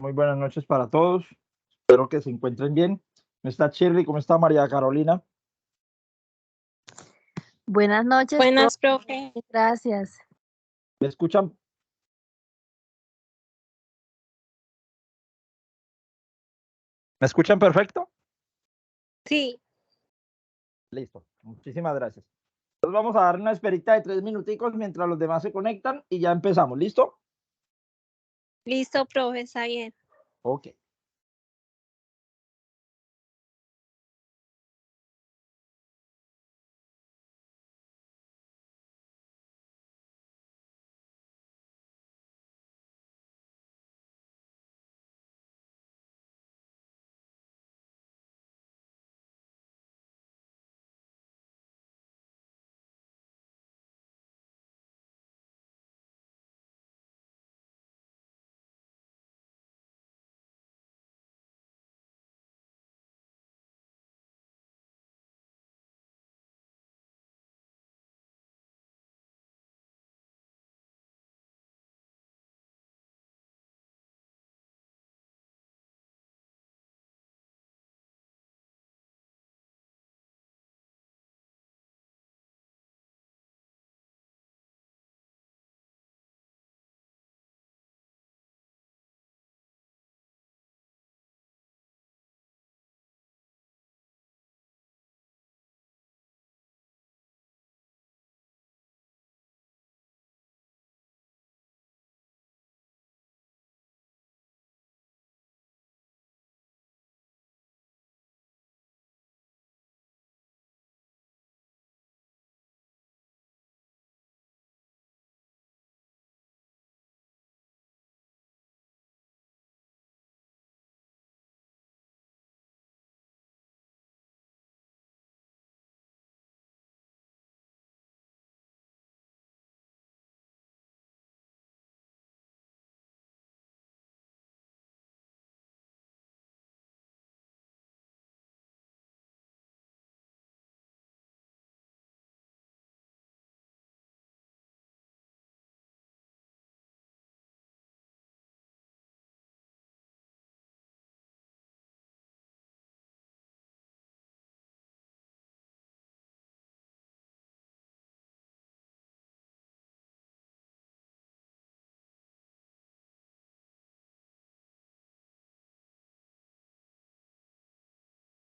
Muy buenas noches para todos. Espero que se encuentren bien. ¿Cómo está Shirley? ¿Cómo está María Carolina? Buenas noches, Buenas, profe. Gracias. ¿Me escuchan? ¿Me escuchan perfecto? Sí. Listo. Muchísimas gracias. Entonces vamos a dar una esperita de 3 minuticos mientras los demás se conectan y ya empezamos. ¿Listo? Listo, profe, está bien. Ok.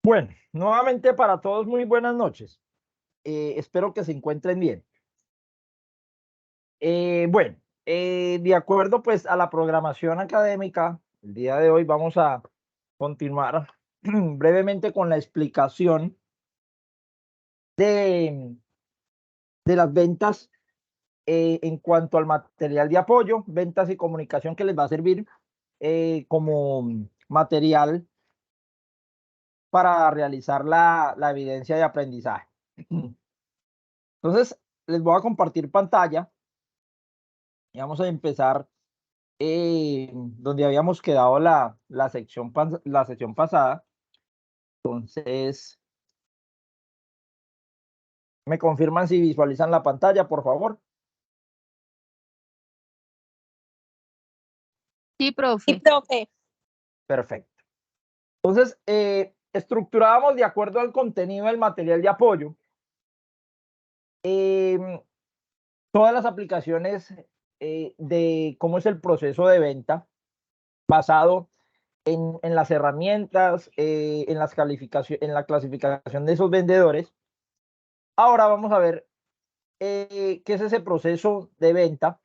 Bueno, nuevamente para todos muy buenas noches. Espero que se encuentren bien. De acuerdo pues a la programación académica, el día de hoy vamos a continuar brevemente con la explicación de, de las ventas en cuanto al material de apoyo, ventas y comunicación que les va a servir como material para realizar la evidencia de aprendizaje. Entonces, les voy a compartir pantalla y vamos a empezar donde habíamos quedado la sesión pasada. Entonces, ¿me confirman si visualizan la pantalla, por favor? Sí, profe. Sí, profe. Perfecto. Entonces, estructurábamos de acuerdo al contenido del material de apoyo todas las aplicaciones de cómo es el proceso de venta basado en las herramientas, en la clasificación de esos vendedores. Ahora vamos a ver qué es ese proceso de venta,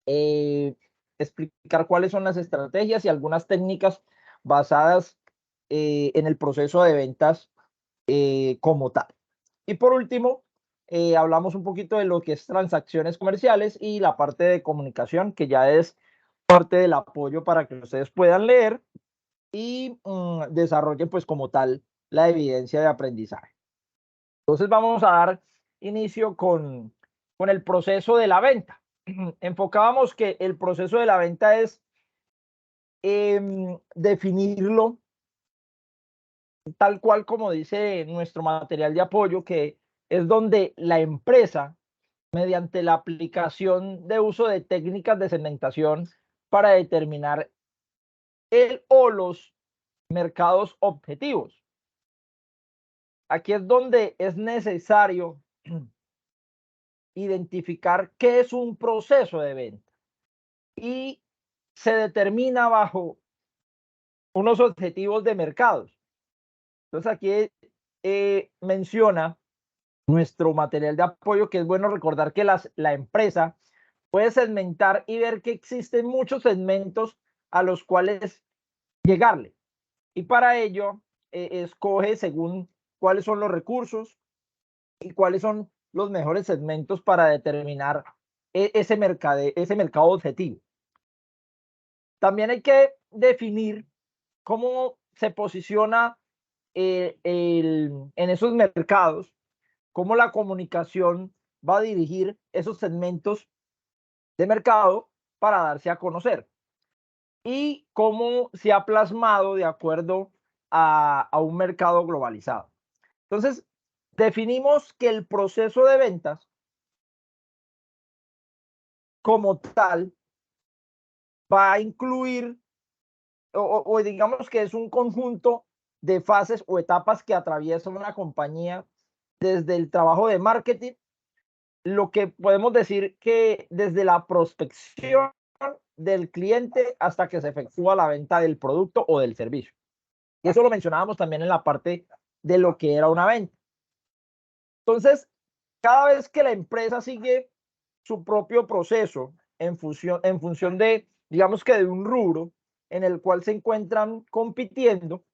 explicar cuáles son las estrategias y algunas técnicas basadas en el proceso de ventas como tal. Y por último, hablamos un poquito de lo que es transacciones comerciales y la parte de comunicación, que ya es parte del apoyo para que ustedes puedan leer y desarrollen pues como tal la evidencia de aprendizaje. Entonces vamos a dar inicio con el proceso de la venta. Enfocábamos que el proceso de la venta es definirlo tal cual como dice nuestro material de apoyo, que es donde la empresa, mediante la aplicación de uso de técnicas de segmentación para determinar el o los mercados objetivos. Aquí es donde es necesario identificar qué es un proceso de venta y se determina bajo unos objetivos de mercados. Entonces aquí menciona nuestro material de apoyo que es bueno recordar que la empresa puede segmentar y ver que existen muchos segmentos a los cuales llegarle. Y para ello escoge según cuáles son los recursos y cuáles son los mejores segmentos para determinar ese mercado objetivo. También hay que definir cómo se posiciona en esos mercados, cómo la comunicación va a dirigir esos segmentos de mercado para darse a conocer y cómo se ha plasmado de acuerdo a un mercado globalizado. Entonces, definimos que el proceso de ventas como tal va a incluir o digamos que es un conjunto de fases o etapas que atraviesa una compañía desde el trabajo de marketing, lo que podemos decir que desde la prospección del cliente hasta que se efectúa la venta del producto o del servicio. Y eso lo mencionábamos también en la parte de lo que era una venta. Entonces, cada vez que la empresa sigue su propio proceso en función de, digamos que de un rubro en el cual se encuentran compitiendo,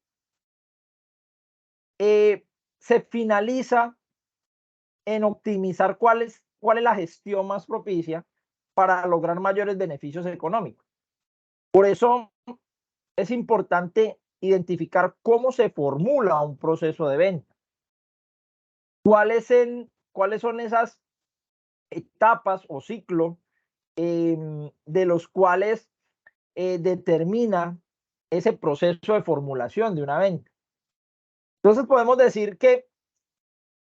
se finaliza en optimizar cuál es la gestión más propicia para lograr mayores beneficios económicos. Por eso es importante identificar cómo se formula un proceso de venta, cuáles son esas etapas o ciclos de los cuales determina ese proceso de formulación de una venta. Entonces podemos decir que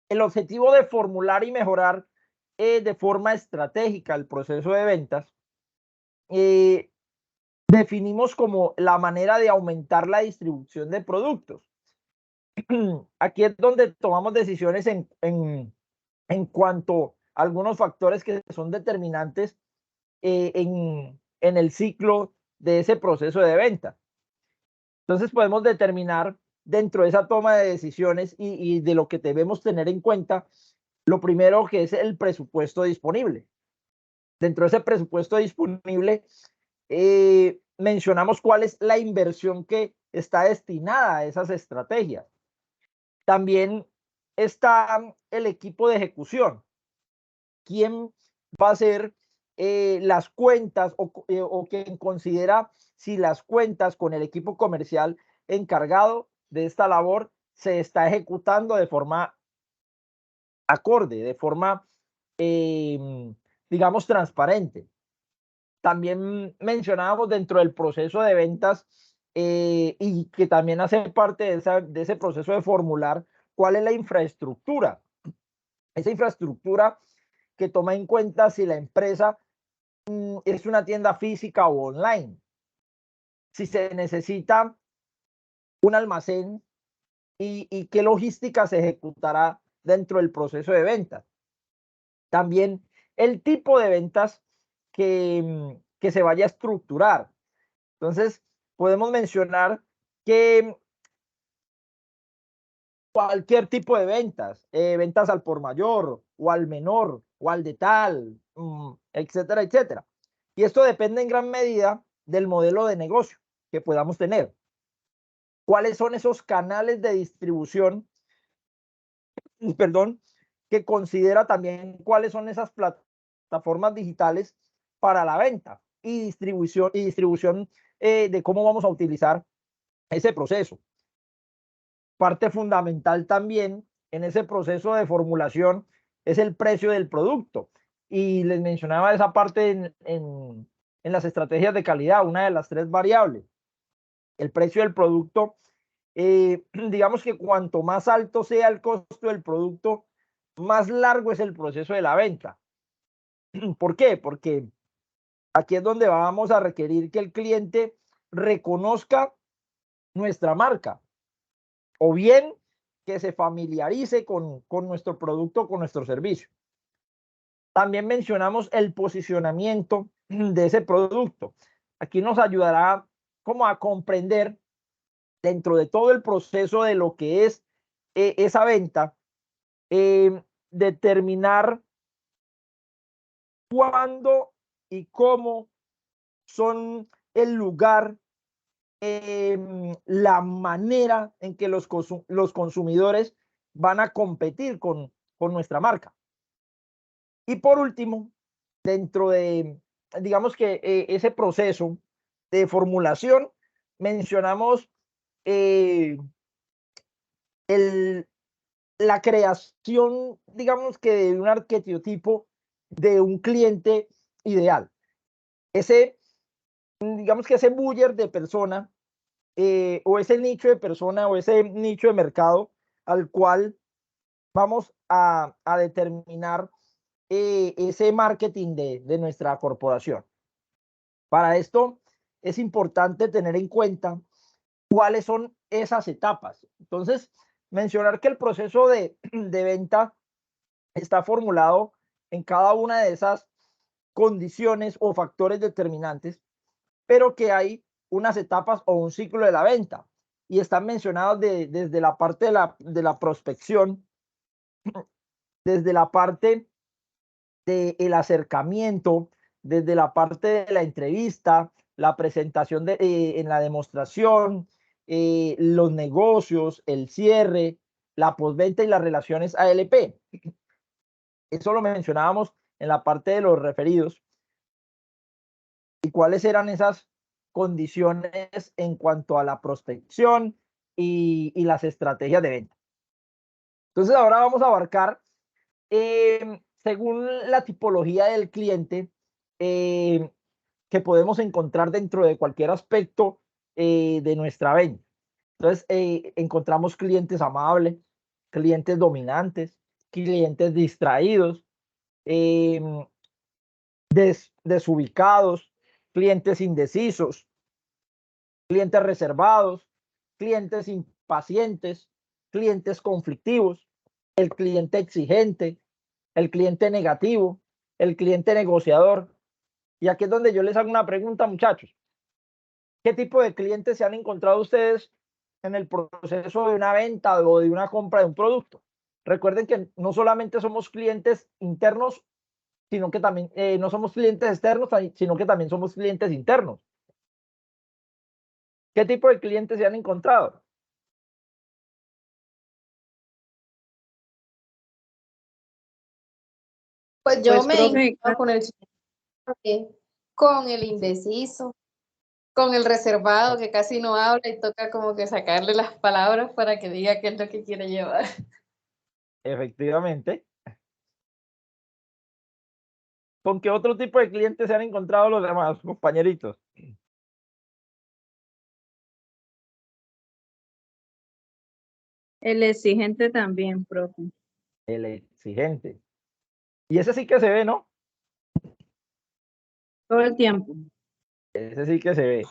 el objetivo de formular y mejorar de forma estratégica el proceso de ventas, eh, definimos como la manera de aumentar la distribución de productos. Aquí es donde tomamos decisiones en cuanto a algunos factores que son determinantes en el ciclo de ese proceso de venta. Entonces podemos determinar dentro de esa toma de decisiones y de lo que debemos tener en cuenta, lo primero que es el presupuesto disponible. Dentro de ese presupuesto disponible, mencionamos cuál es la inversión que está destinada a esas estrategias. También está el equipo de ejecución. ¿Quién va a hacer las cuentas o quien considera si las cuentas con el equipo comercial encargado de esta labor se está ejecutando de forma acorde, de forma, digamos, transparente? También mencionábamos dentro del proceso de ventas y que también hace parte de ese proceso de formular cuál es la infraestructura. Esa infraestructura que toma en cuenta si la empresa es una tienda física o online, si se necesita un almacén y qué logística se ejecutará dentro del proceso de ventas. También el tipo de ventas que se vaya a estructurar. Entonces, podemos mencionar que cualquier tipo de ventas, ventas al por mayor o al menor o al de tal, etcétera, etcétera. Y esto depende en gran medida del modelo de negocio que podamos tener. ¿Cuáles son esos canales de distribución, perdón, que considera también cuáles son esas plataformas digitales para la venta y distribución de cómo vamos a utilizar ese proceso? Parte fundamental también en ese proceso de formulación es el precio del producto. Y les mencionaba esa parte en las estrategias de calidad, una de las 3 variables. El precio del producto, digamos que cuanto más alto sea el costo del producto, más largo es el proceso de la venta. ¿Por qué? Porque aquí es donde vamos a requerir que el cliente reconozca nuestra marca o bien que se familiarice con nuestro producto, con nuestro servicio. También mencionamos el posicionamiento de ese producto. Aquí nos ayudará como a comprender dentro de todo el proceso de lo que es esa venta, determinar cuándo y cómo son el lugar, la manera en que los consumidores van a competir con nuestra marca. Y por último, dentro de, digamos que ese proceso de formulación, mencionamos la creación, digamos que de un arquetipo de un cliente ideal. Digamos que ese buyer de persona o ese nicho de persona o ese nicho de mercado al cual vamos a determinar ese marketing de nuestra corporación. Para esto es importante tener en cuenta cuáles son esas etapas. Entonces, mencionar que el proceso de venta está formulado en cada una de esas condiciones o factores determinantes, pero que hay unas etapas o un ciclo de la venta y están mencionados desde la parte de la prospección, desde la parte del acercamiento, desde la parte de la entrevista, la presentación en la demostración, los negocios, el cierre, la postventa y las relaciones ALP. Eso lo mencionábamos en la parte de los referidos. ¿Y cuáles eran esas condiciones en cuanto a la prospección y las estrategias de venta? Entonces ahora vamos a abarcar según la tipología del cliente que podemos encontrar dentro de cualquier aspecto de nuestra venta. Entonces, encontramos clientes amables, clientes dominantes, clientes distraídos, desubicados, clientes indecisos, clientes reservados, clientes impacientes, clientes conflictivos, el cliente exigente, el cliente negativo, el cliente negociador. Y aquí es donde yo les hago una pregunta, muchachos. ¿Qué tipo de clientes se han encontrado ustedes en el proceso de una venta o de una compra de un producto? Recuerden que no solamente somos clientes internos, sino que también no somos clientes externos, sino que también somos clientes internos. ¿Qué tipo de clientes se han encontrado? Pues yo Pues, me he profe, encontrado con el indeciso, con el reservado que casi no habla y toca como que sacarle las palabras para que diga qué es lo que quiere llevar. Efectivamente. ¿Con qué otro tipo de clientes se han encontrado los demás compañeritos? el exigente también, profe. El exigente. Y ese sí que se ve, ¿no? Todo el tiempo. Ese sí que se ve.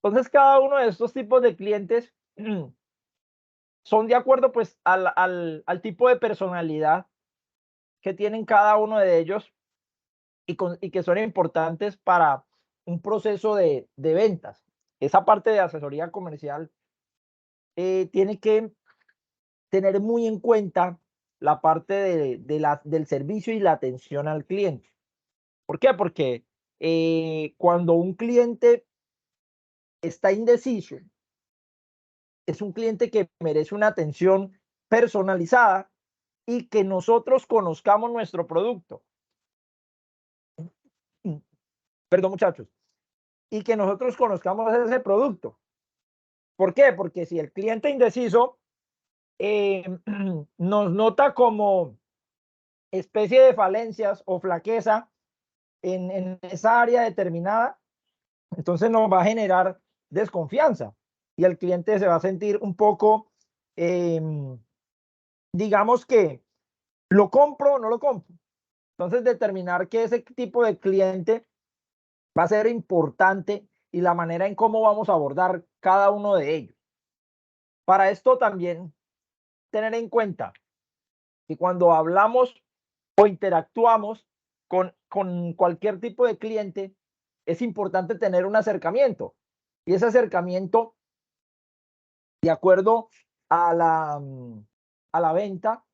Entonces, cada uno de estos tipos de clientes son de acuerdo pues al tipo de personalidad que tienen cada uno de ellos y que son importantes para un proceso de ventas. Esa parte de asesoría comercial tiene que tener muy en cuenta la parte del servicio y la atención al cliente. ¿Por qué? Porque cuando un cliente está indeciso, es un cliente que merece una atención personalizada y que nosotros conozcamos nuestro producto. Perdón, muchachos. Y que nosotros conozcamos ese producto. ¿Por qué? Porque si el cliente indeciso nos nota como especie de falencias o flaqueza en esa área determinada, entonces nos va a generar desconfianza y el cliente se va a sentir un poco, digamos que, ¿lo compro o no lo compro? Entonces determinar que ese tipo de cliente va a ser importante y la manera en cómo vamos a abordar cada uno de ellos. Para esto también tener en cuenta que cuando hablamos o interactuamos con cualquier tipo de cliente, es importante tener un acercamiento. Y ese acercamiento, de acuerdo a la venta,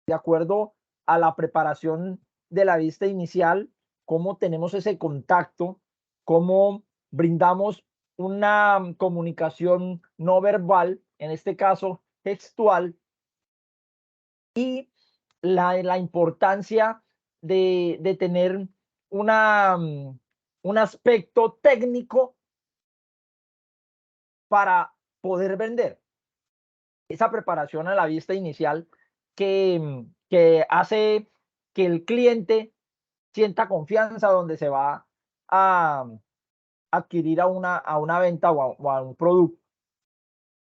de acuerdo a la preparación de la vista inicial, cómo tenemos ese contacto, cómo brindamos una comunicación no verbal, en este caso textual, y la importancia de tener un aspecto técnico para poder vender. Esa preparación a la vista inicial que hace que el cliente sienta confianza donde se va a adquirir a una venta o a un producto.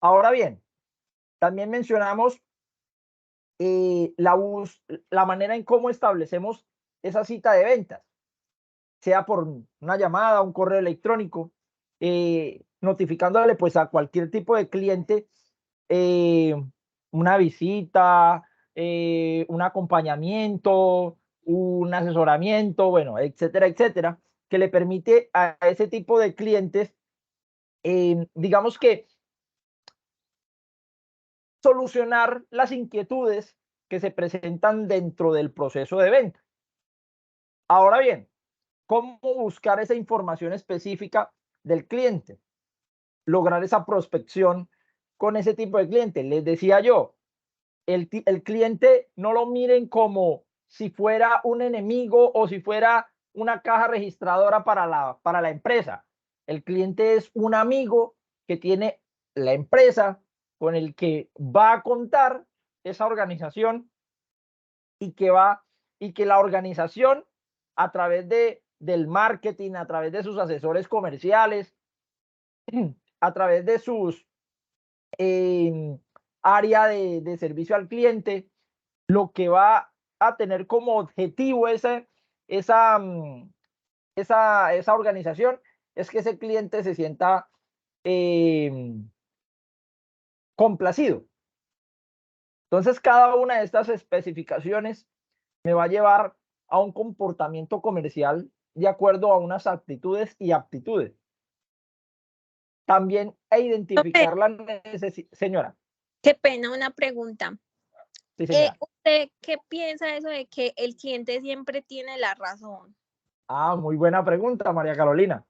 Ahora bien, también mencionamos la manera en cómo establecemos esa cita de ventas, sea por una llamada, un correo electrónico, notificándole pues a cualquier tipo de cliente una visita, un acompañamiento, un asesoramiento, bueno, etcétera, etcétera, que le permite a ese tipo de clientes, digamos que solucionar las inquietudes que se presentan dentro del proceso de venta. Ahora bien, ¿cómo buscar esa información específica del cliente? Lograr esa prospección con ese tipo de cliente. Les decía yo, el cliente no lo miren como si fuera un enemigo o si fuera una caja registradora para la empresa. El cliente es un amigo que tiene la empresa con el que va a contar esa organización y que la organización a través del marketing, a través de sus asesores comerciales, a través de sus área de servicio al cliente, lo que va a tener como objetivo esa, esa organización es que ese cliente se sienta complacido. Entonces, cada una de estas especificaciones me va a llevar a un comportamiento comercial de acuerdo a unas actitudes y aptitudes. También identificar la necesidad. Señora. Qué pena, una pregunta. Sí, señora. ¿Usted qué piensa eso de que el cliente siempre tiene la razón? Ah, muy buena pregunta, María Carolina.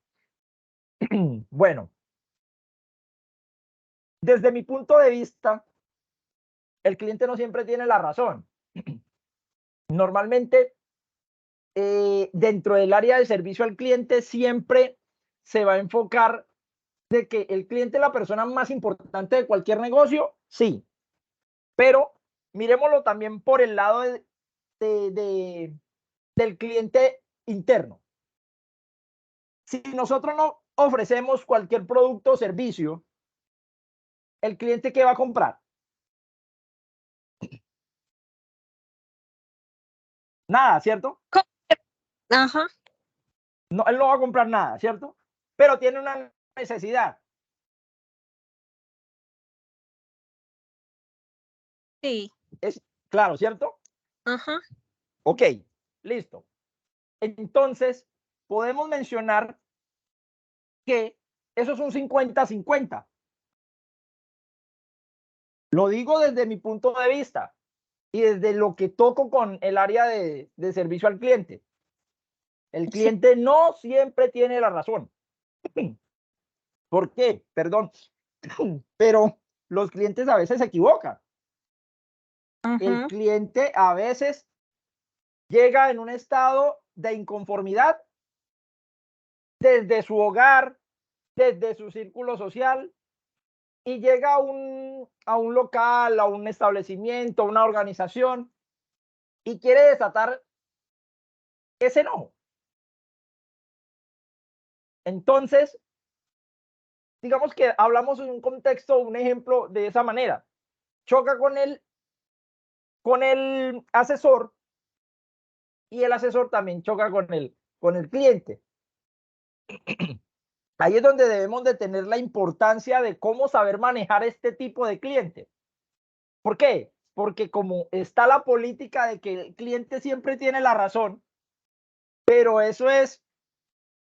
Bueno, desde mi punto de vista, el cliente no siempre tiene la razón. Normalmente, dentro del área de servicio al cliente, siempre se va a enfocar de que el cliente es la persona más importante de cualquier negocio, sí, pero miremoslo también por el lado del cliente interno. Si nosotros no ofrecemos cualquier producto o servicio, ¿el cliente qué va a comprar? Nada, ¿cierto? Ajá, No, él no va a comprar nada, ¿cierto? Pero tiene una necesidad. sí, Es claro, ¿cierto? ajá. Ok, listo. Entonces, podemos mencionar que eso es un 50-50. Lo digo desde mi punto de vista y desde lo que toco con el área de servicio al cliente. El Sí. cliente no siempre tiene la razón. ¿Por qué? Perdón. Pero los clientes a veces se equivocan. El Ajá. cliente a veces llega en un estado de inconformidad desde su hogar, desde su círculo social y llega a un local, a un establecimiento, a una organización y quiere desatar ese enojo. Entonces, digamos que hablamos en un contexto, un ejemplo de esa manera. Choca con el asesor y el asesor también choca con el cliente. Ahí es donde debemos de tener la importancia de cómo saber manejar este tipo de cliente. ¿Por qué? Porque como está la política de que el cliente siempre tiene la razón, pero eso es,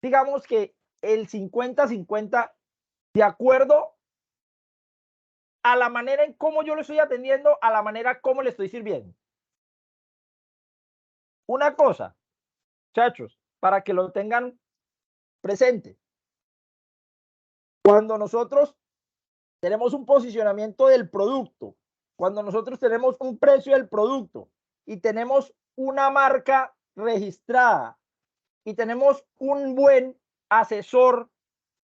digamos que el 50-50 de acuerdo a la manera en cómo yo lo estoy atendiendo, a la manera como le estoy sirviendo. Una cosa, muchachos, para que lo tengan presente. Cuando nosotros tenemos un posicionamiento del producto, cuando nosotros tenemos un precio del producto y tenemos una marca registrada y tenemos un buen asesor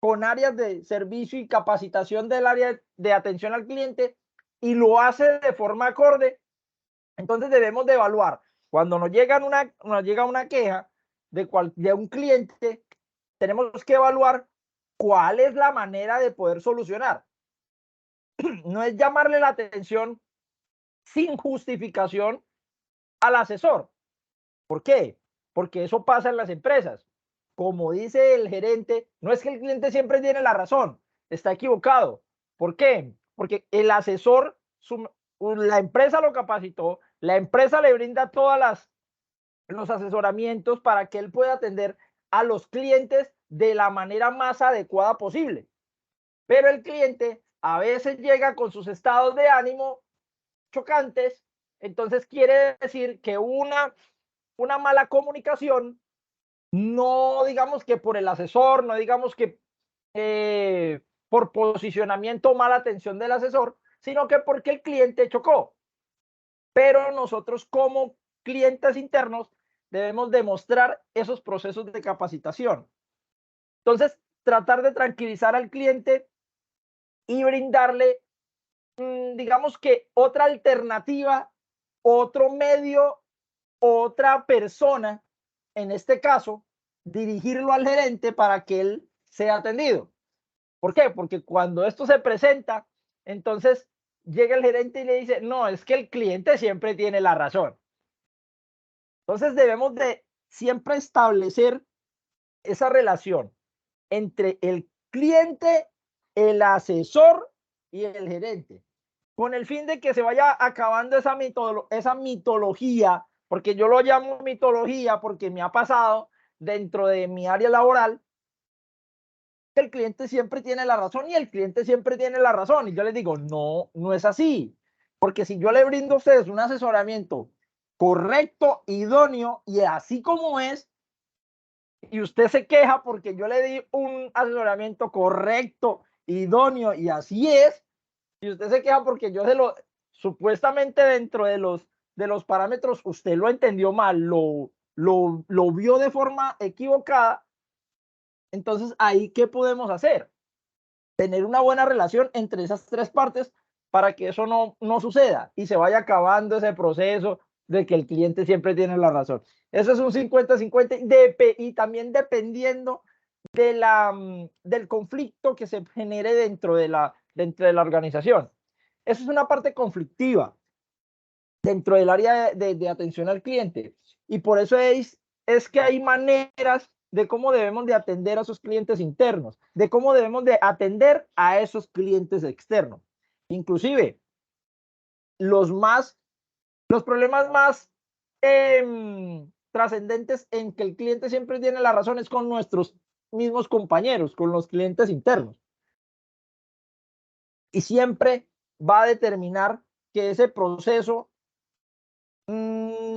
con áreas de servicio y capacitación del área de atención al cliente y lo hace de forma acorde, entonces debemos de evaluar. Cuando nos llega una queja de un cliente, tenemos que evaluar cuál es la manera de poder solucionar. No es llamarle la atención sin justificación al asesor. ¿Por qué? Porque eso pasa en las empresas. Como dice el gerente, no es que el cliente siempre tiene la razón, está equivocado. ¿Por qué? Porque el asesor, la empresa lo capacitó, la empresa le brinda todos los asesoramientos para que él pueda atender a los clientes de la manera más adecuada posible. Pero el cliente a veces llega con sus estados de ánimo chocantes, entonces quiere decir que una mala comunicación, no digamos que por el asesor, no digamos que por posicionamiento o mala atención del asesor, sino que porque el cliente chocó. Pero nosotros como clientes internos debemos demostrar esos procesos de capacitación. Entonces, tratar de tranquilizar al cliente y brindarle, digamos que otra alternativa, otro medio, otra persona, en este caso, dirigirlo al gerente para que él sea atendido. ¿Por qué? Porque cuando esto se presenta, entonces llega el gerente y le dice, no, es que el cliente siempre tiene la razón. Entonces debemos de siempre establecer esa relación entre el cliente, el asesor y el gerente, con el fin de que se vaya acabando esa mitología, porque yo lo llamo mitología porque me ha pasado dentro de mi área laboral, que el cliente siempre tiene la razón y el cliente siempre tiene la razón. Y yo les digo, no, no es así. Porque si yo le brindo a ustedes un asesoramiento correcto, idóneo y así como es, y usted se queja porque yo le di un asesoramiento correcto, idóneo y así es, y usted se queja porque yo supuestamente dentro de los parámetros, usted lo entendió mal, lo vio de forma equivocada, entonces ahí, ¿qué podemos hacer? Tener una buena relación entre esas tres partes para que eso no suceda y se vaya acabando ese proceso de que el cliente siempre tiene la razón. Eso es un 50-50 y también dependiendo del conflicto que se genere dentro de la organización. Eso es una parte conflictiva dentro del área de atención al cliente. Y por eso es que hay maneras de cómo debemos de atender a esos clientes internos, de cómo debemos de atender a esos clientes externos. Inclusive, los problemas más trascendentes en que el cliente siempre tiene la razón es con nuestros mismos compañeros, con los clientes internos. Y siempre va a determinar que ese proceso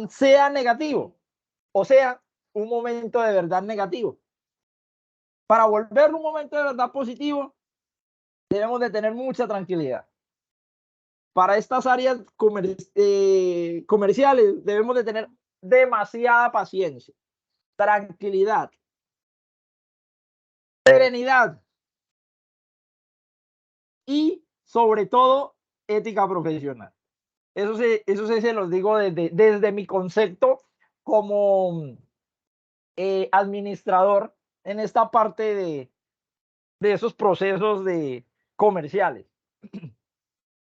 sea negativo, o sea, un momento de verdad negativo. Para volverlo un momento de verdad positivo, debemos de tener mucha tranquilidad. Para estas áreas comerciales debemos de tener demasiada paciencia, tranquilidad, serenidad y sobre todo ética profesional. Eso sí se los digo desde mi concepto como administrador en esta parte de esos procesos comerciales.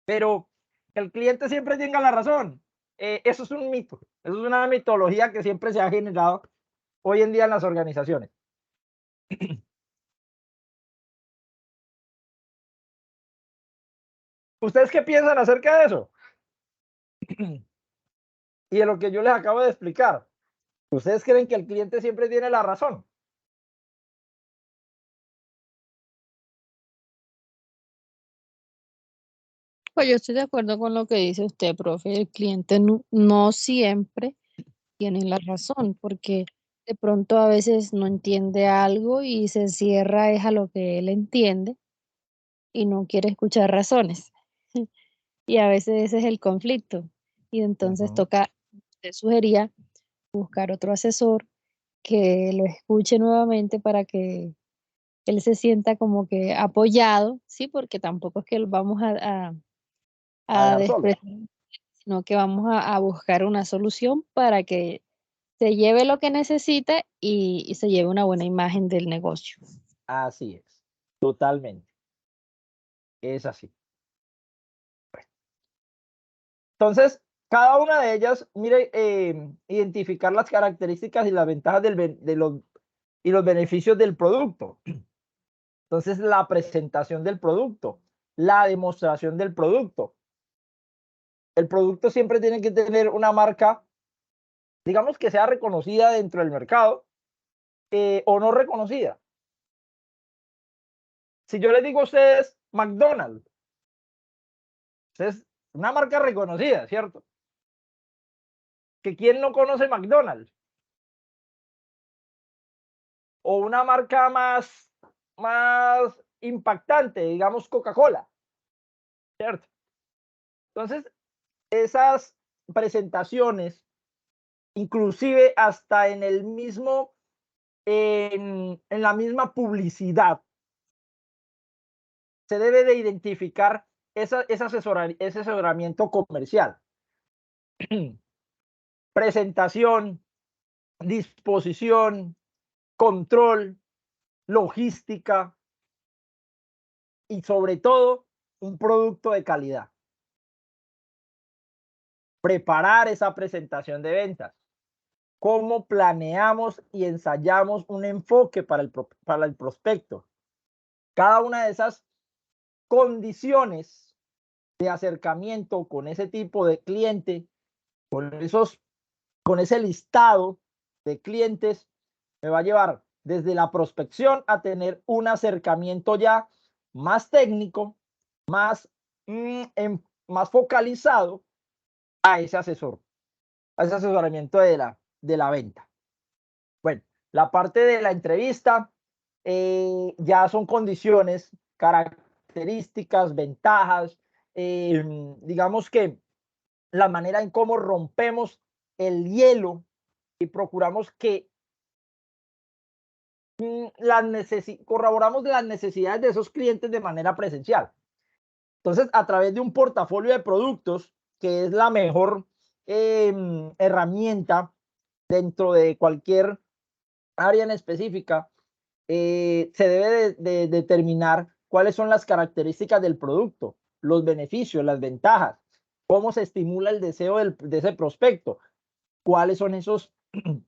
Pero el cliente siempre tenga la razón. Eso es un mito, eso es una mitología que siempre se ha generado hoy en día en las organizaciones. ¿Ustedes qué piensan acerca de eso? Y de lo que yo les acabo de explicar. ¿Ustedes creen que el cliente siempre tiene la razón? Pues yo estoy de acuerdo con lo que dice usted, profe. El cliente no siempre tiene la razón, porque de pronto a veces no entiende algo y se cierra es a lo que él entiende y no quiere escuchar razones. Y a veces ese es el conflicto. Y entonces Ujú. toca, usted sugería, buscar otro asesor que lo escuche nuevamente para que él se sienta como que apoyado, ¿sí? Porque tampoco es que lo vamos A a dejar solo. despreciar, sino que vamos a buscar una solución para que se lleve lo que necesita y se lleve una buena imagen del negocio. Así es. Totalmente. Es así. Entonces, cada una de ellas, mire, identificar las características y las ventajas y los beneficios del producto. Entonces, la presentación del producto, la demostración del producto. El producto siempre tiene que tener una marca, digamos que sea reconocida dentro del mercado o no reconocida. Si yo les digo a ustedes McDonald's, es una marca reconocida, ¿cierto? Que quién no conoce McDonald's o una marca más impactante, digamos Coca-Cola, ¿cierto? Entonces, esas presentaciones, inclusive hasta en el mismo, en la misma publicidad, se debe de identificar ese asesoramiento comercial. Presentación, disposición, control, logística y sobre todo un producto de calidad. Preparar esa presentación de ventas. Cómo planeamos y ensayamos un enfoque para el prospecto. Cada una de esas condiciones de acercamiento con ese tipo de cliente, con ese listado de clientes, me va a llevar desde la prospección a tener un acercamiento ya más técnico, más, más focalizado a ese asesor, a ese asesoramiento de la venta. Bueno, la parte de la entrevista ya son condiciones, características, ventajas, digamos que la manera en cómo rompemos el hielo y procuramos que corroboramos las necesidades de esos clientes de manera presencial. Entonces, a través de un portafolio de productos, que es la mejor herramienta dentro de cualquier área en específica, se debe de determinar cuáles son las características del producto, los beneficios, las ventajas, cómo se estimula el deseo de ese prospecto, cuáles son esos,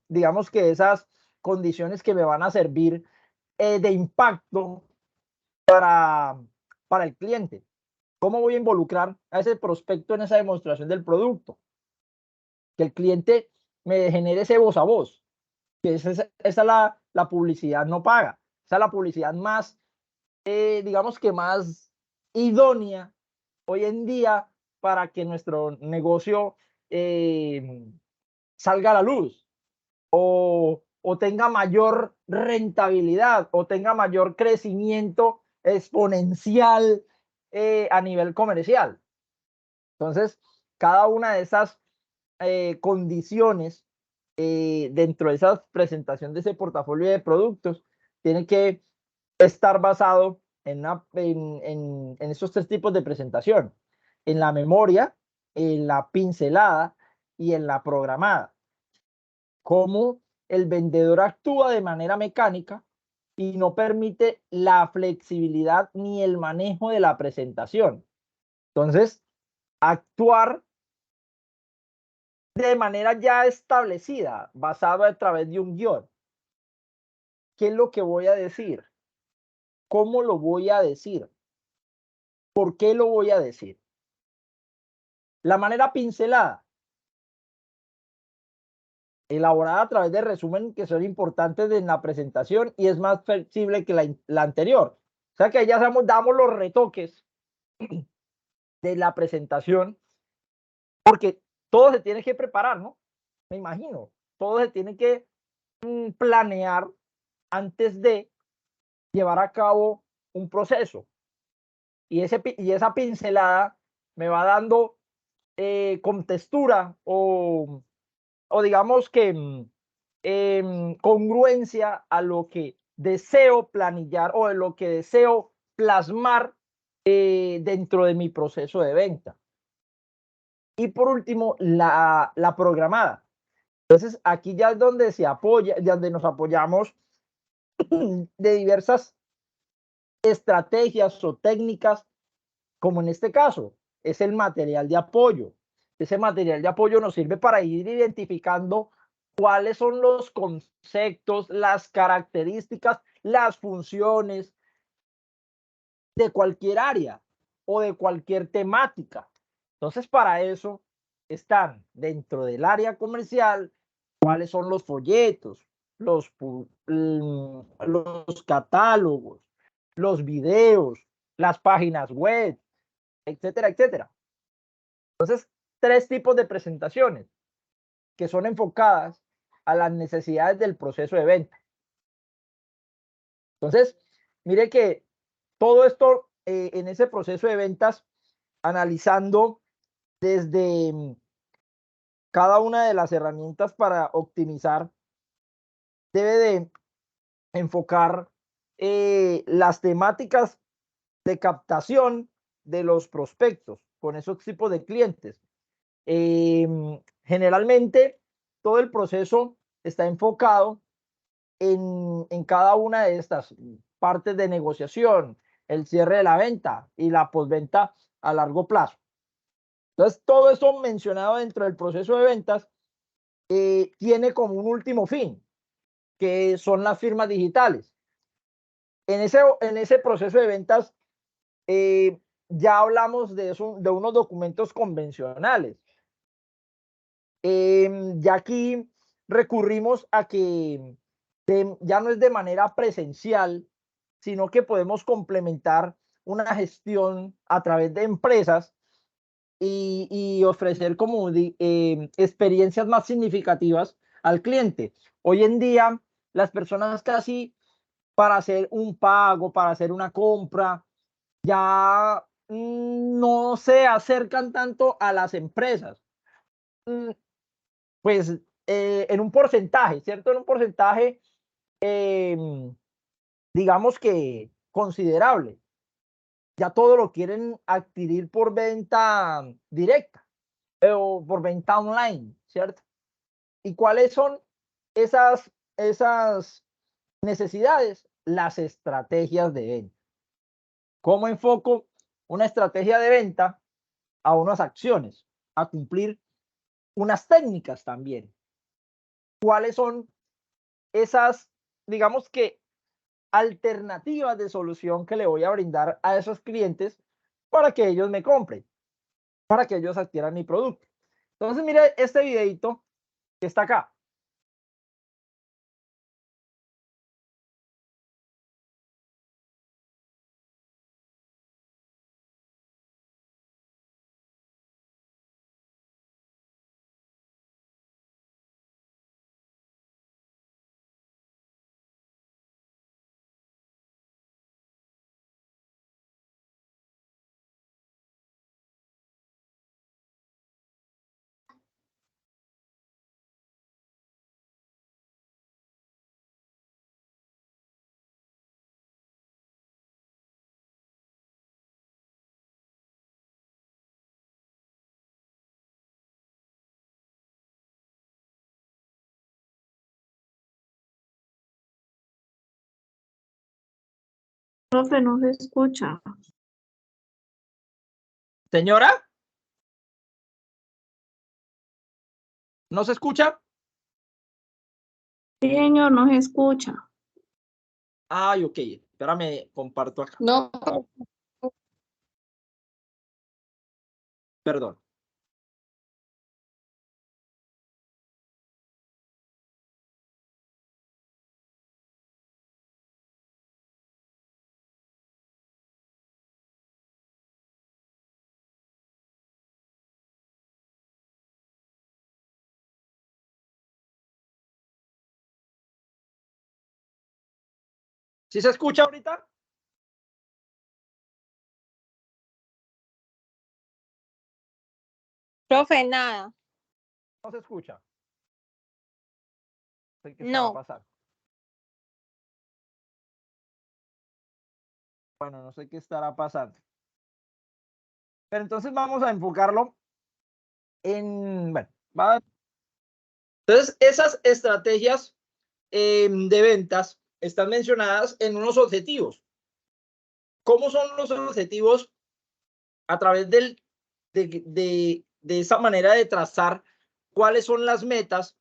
digamos que esas condiciones que me van a servir de impacto para el cliente. ¿Cómo voy a involucrar a ese prospecto en esa demostración del producto? Que el cliente me genere ese voz a voz, que esa es la publicidad no paga, esa es la publicidad más, digamos que más idónea hoy en día para que nuestro negocio salga a la luz o tenga mayor rentabilidad o tenga mayor crecimiento exponencial a nivel comercial. Entonces, cada una de esas condiciones dentro de esa presentación de ese portafolio de productos tiene que estar basado en esos tres tipos de presentación, en la memoria, en la pincelada y en la programada. Cómo el vendedor actúa de manera mecánica y no permite la flexibilidad ni el manejo de la presentación. Entonces, actuar de manera ya establecida, basado a través de un guión. ¿Qué es lo que voy a decir? ¿Cómo lo voy a decir? ¿Por qué lo voy a decir? La manera pincelada, elaborada a través de resumen que son importantes en la presentación y es más flexible que la anterior. O sea que ya damos los retoques de la presentación, porque todo se tiene que preparar, ¿no? Me imagino, todo se tiene que planear antes de llevar a cabo un proceso. Y esa pincelada me va dando con textura o digamos que congruencia a lo que deseo planillar o de lo que deseo plasmar dentro de mi proceso de venta. Y por último, la programada. Entonces, aquí ya es donde se apoya, donde nos apoyamos de diversas estrategias o técnicas, como en este caso, es el material de apoyo. Ese material de apoyo nos sirve para ir identificando cuáles son los conceptos, las características, las funciones de cualquier área o de cualquier temática. Entonces, para eso están dentro del área comercial, cuáles son los folletos, los catálogos, los videos, las páginas web, etcétera, etcétera. Entonces, 3 tipos de presentaciones que son enfocadas a las necesidades del proceso de venta. Entonces, mire que todo esto en ese proceso de ventas, analizando desde cada una de las herramientas para optimizar, debe de enfocar las temáticas de captación de los prospectos con esos tipos de clientes. Generalmente, todo el proceso está enfocado en cada una de estas partes de negociación, el cierre de la venta y la postventa a largo plazo. Entonces, todo esto mencionado dentro del proceso de ventas tiene como un último fin, que son las firmas digitales. En ese proceso de ventas ya hablamos de unos documentos convencionales. Ya aquí recurrimos a que ya no es de manera presencial, sino que podemos complementar una gestión a través de empresas y ofrecer como experiencias más significativas al cliente. Hoy en día, las personas casi para hacer un pago, para hacer una compra, ya no se acercan tanto a las empresas. Pues en un porcentaje, ¿cierto? En un porcentaje, digamos que considerable. Ya todo lo quieren adquirir por venta directa o por venta online, ¿cierto? ¿Y cuáles son esas necesidades? Las estrategias de venta. ¿Cómo enfoco una estrategia de venta a unas acciones, a cumplir unas técnicas también? ¿Cuáles son esas, digamos que, alternativas de solución que le voy a brindar a esos clientes para que ellos me compren, para que ellos adquieran mi producto? Entonces, mire este videito que está acá. Profe, no se escucha. Señora, ¿no se escucha? Sí, señor, no se escucha. Ay, ok, espérame, comparto acá. No, Perdón. ¿Sí se escucha ahorita? Profe, nada. No se escucha. No sé qué No. estará pasando. Bueno, no sé qué estará pasando. Pero entonces vamos a enfocarlo en, bueno, entonces esas estrategias de ventas están mencionadas en unos objetivos. ¿Cómo son los objetivos? A través de esa manera de trazar cuáles son las metas,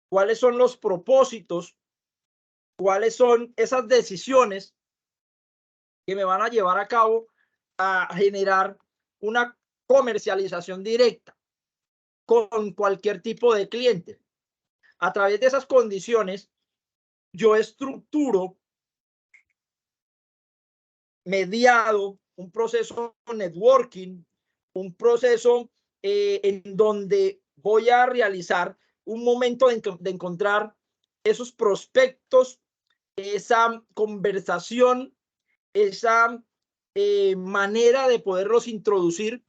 cuáles son los propósitos, cuáles son esas decisiones que me van a llevar a cabo a generar una comercialización directa con cualquier tipo de cliente. A través de esas condiciones, yo estructuro mediado un proceso networking, un proceso en donde voy a realizar un momento de encontrar esos prospectos, esa conversación, esa manera de poderlos introducir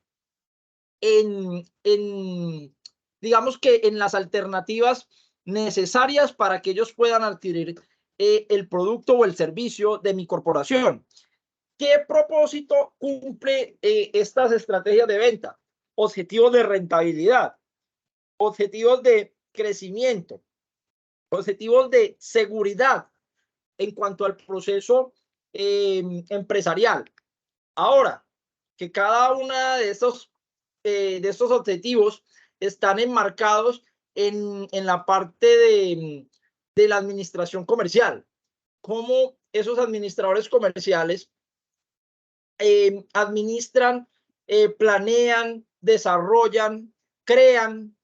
digamos que en las alternativas necesarias para que ellos puedan adquirir el producto o el servicio de mi corporación. ¿Qué propósito cumple estas estrategias de venta? Objetivos de rentabilidad, objetivos de crecimiento, objetivos de seguridad en cuanto al proceso empresarial. Ahora, que cada uno de estos objetivos están enmarcados en la parte de la administración comercial. Cómo esos administradores comerciales administran, planean, desarrollan, crean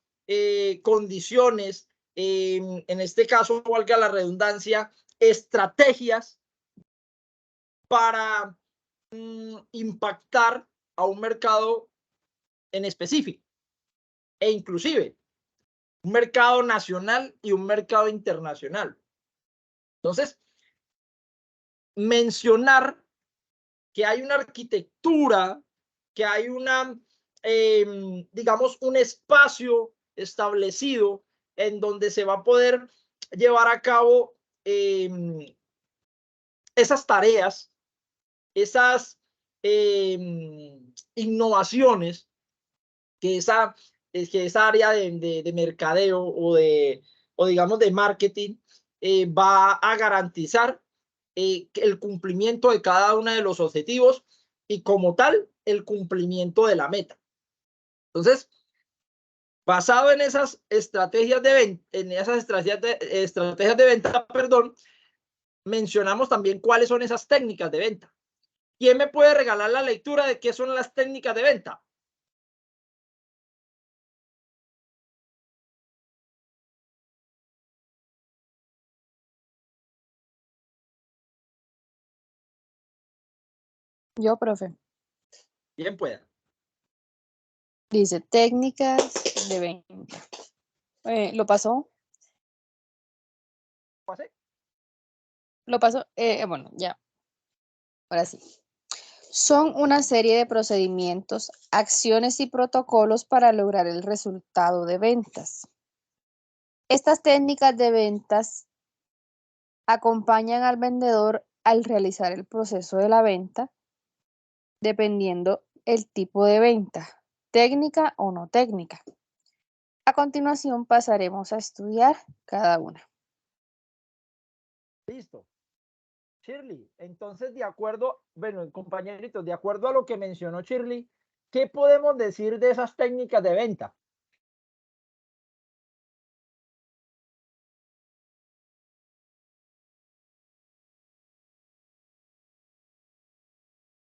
condiciones, en este caso, valga la redundancia, estrategias para impactar a un mercado en específico e inclusive un mercado nacional y un mercado internacional. Entonces, mencionar que hay una arquitectura, que hay una, digamos, un espacio establecido en donde se va a poder llevar a cabo esas tareas, esas innovaciones que esa área de mercadeo o digamos de marketing va a garantizar el cumplimiento de cada uno de los objetivos y como tal el cumplimiento de la meta. Entonces, basado en esas estrategias de venta, perdón, mencionamos también cuáles son esas técnicas de venta. ¿Quién me puede regalar la lectura de qué son las técnicas de venta? Yo, profe. Bien pueda. Dice técnicas de venta. ¿Lo pasó? ¿Pase? Lo pasó. Bueno, ya. Ahora sí. Son una serie de procedimientos, acciones y protocolos para lograr el resultado de ventas. Estas técnicas de ventas acompañan al vendedor al realizar el proceso de la venta, dependiendo el tipo de venta, técnica o no técnica. A continuación pasaremos a estudiar cada una. Listo. Shirley, entonces de acuerdo, bueno, compañeritos, de acuerdo a lo que mencionó Shirley, ¿qué podemos decir de esas técnicas de venta?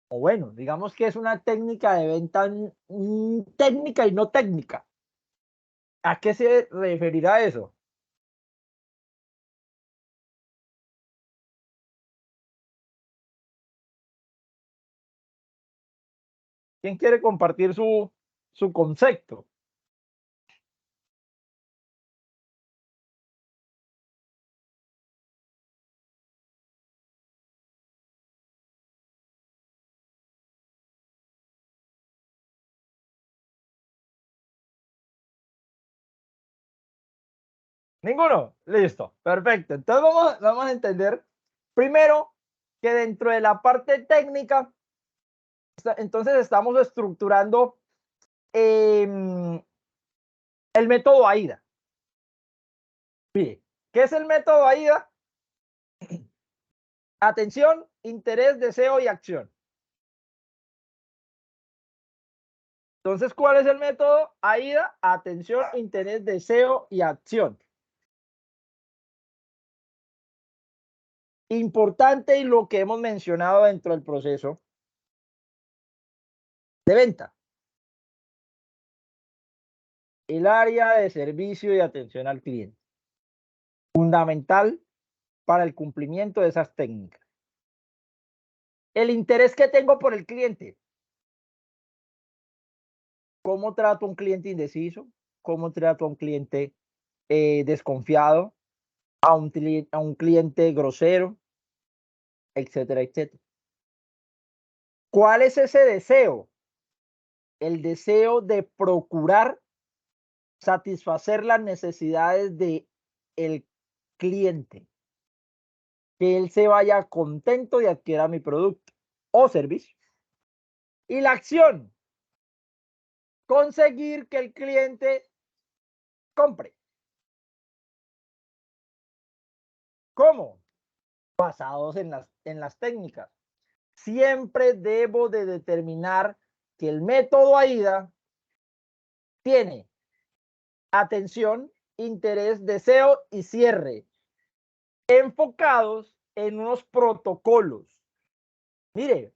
O bueno, digamos que es una técnica de venta técnica y no técnica. ¿A qué se referirá eso? ¿Quién quiere compartir su concepto? ¿Ninguno? Listo, perfecto. Entonces vamos a entender primero que dentro de la parte técnica, entonces estamos estructurando el método AIDA. Mire, ¿qué es el método AIDA? Atención, interés, deseo y acción. Entonces, ¿cuál es el método AIDA? Atención, interés, deseo y acción. Importante y lo que hemos mencionado dentro del proceso de venta. El área de servicio y atención al cliente. Fundamental para el cumplimiento de esas técnicas. El interés que tengo por el cliente. ¿Cómo trato a un cliente indeciso? ¿Cómo trato a un cliente desconfiado? A un cliente grosero, etcétera, etcétera. ¿Cuál es ese deseo? El deseo de procurar satisfacer las necesidades de el cliente, que él se vaya contento y adquiera mi producto o servicio. Y la acción, conseguir que el cliente compre. ¿Cómo? Basados en las técnicas. Siempre debo de determinar que el método AIDA tiene atención, interés, deseo y cierre, enfocados en unos protocolos. Mire,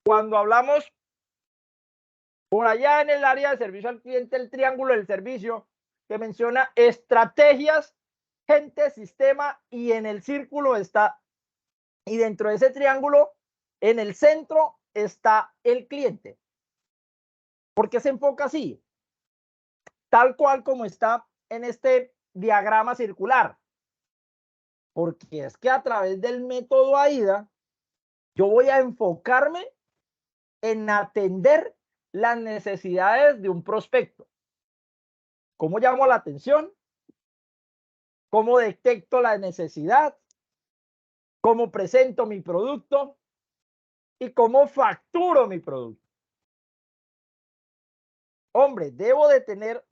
cuando hablamos por allá en el área de servicio al cliente, el triángulo del servicio, que menciona estrategias, gente, sistema, y en el círculo está, y dentro de ese triángulo, en el centro está el cliente. ¿Por qué se enfoca así? Tal cual como está en este diagrama circular. Porque es que a través del método AIDA, yo voy a enfocarme en atender las necesidades de un prospecto. ¿Cómo llamo la atención? ¿Cómo detecto la necesidad? ¿Cómo presento mi producto? ¿Y cómo facturo mi producto? Hombre, debo de tener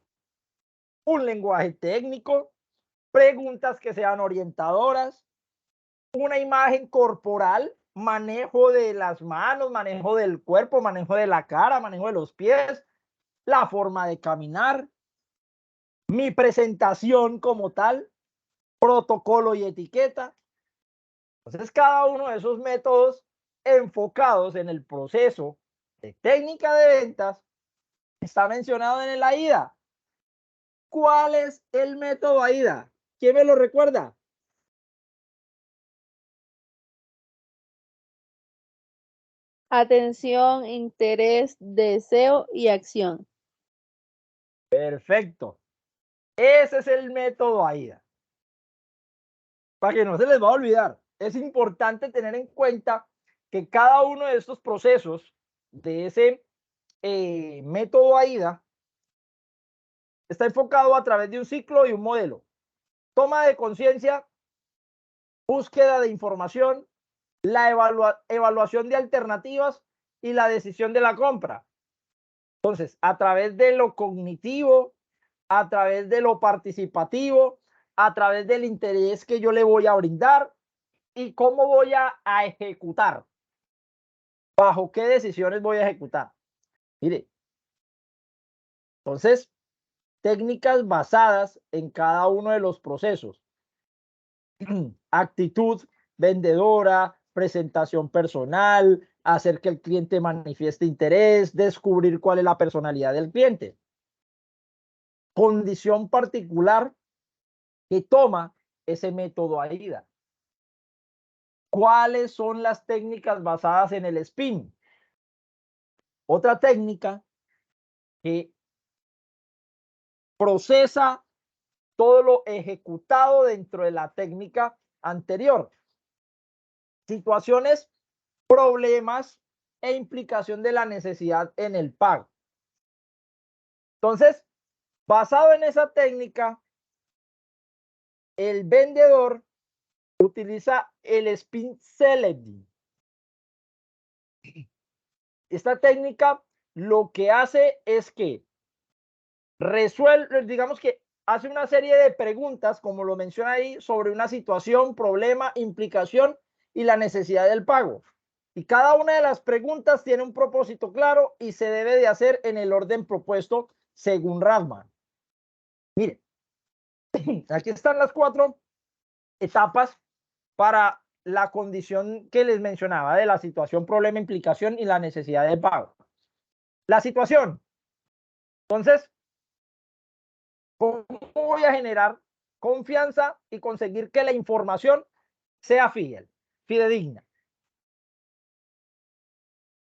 un lenguaje técnico, preguntas que sean orientadoras, una imagen corporal, manejo de las manos, manejo del cuerpo, manejo de la cara, manejo de los pies, la forma de caminar, mi presentación como tal, protocolo y etiqueta. Entonces, cada uno de esos métodos enfocados en el proceso de técnica de ventas está mencionado en el AIDA. ¿Cuál es el método AIDA? ¿Quién me lo recuerda? Atención, interés, deseo y acción. Perfecto. Ese es el método AIDA. Para que no se les va a olvidar, es importante tener en cuenta que cada uno de estos procesos de ese método AIDA está enfocado a través de un ciclo y un modelo. Toma de conciencia, búsqueda de información, la evaluación de alternativas y la decisión de la compra. Entonces, a través de lo cognitivo, a través de lo participativo, a través del interés que yo le voy a brindar y cómo voy a ejecutar. ¿Bajo qué decisiones voy a ejecutar? Mire, entonces, técnicas basadas en cada uno de los procesos. Actitud vendedora, presentación personal, hacer que el cliente manifieste interés, descubrir cuál es la personalidad del cliente. Condición particular que toma ese método AIDA. ¿Cuáles son las técnicas basadas en el SPIN? Otra técnica que procesa todo lo ejecutado dentro de la técnica anterior. Situaciones, problemas e implicación de la necesidad en el pago. Entonces, basado en esa técnica, el vendedor utiliza el spin selling. Esta técnica lo que hace es que resuelve, digamos que hace una serie de preguntas, como lo menciona ahí, sobre una situación, problema, implicación y la necesidad del pago. Y cada una de las preguntas tiene un propósito claro y se debe de hacer en el orden propuesto según Radman. Mire, aquí están las 4 etapas para la condición que les mencionaba de la situación, problema, implicación y la necesidad de pago. La situación. Entonces, ¿cómo voy a generar confianza y conseguir que la información sea fidedigna?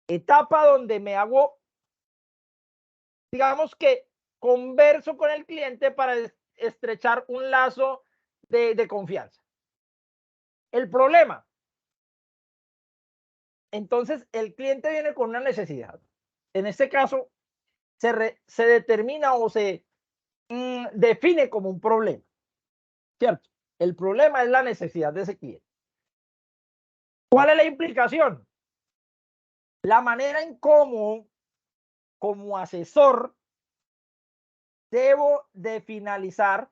Etapa donde me hago, digamos que converso con el cliente para estrechar un lazo de confianza. El problema. Entonces, el cliente viene con una necesidad. En este caso, se determina o se define como un problema, ¿cierto? El problema es la necesidad de ese cliente. ¿Cuál es la implicación? La manera en cómo, como asesor, debo de finalizar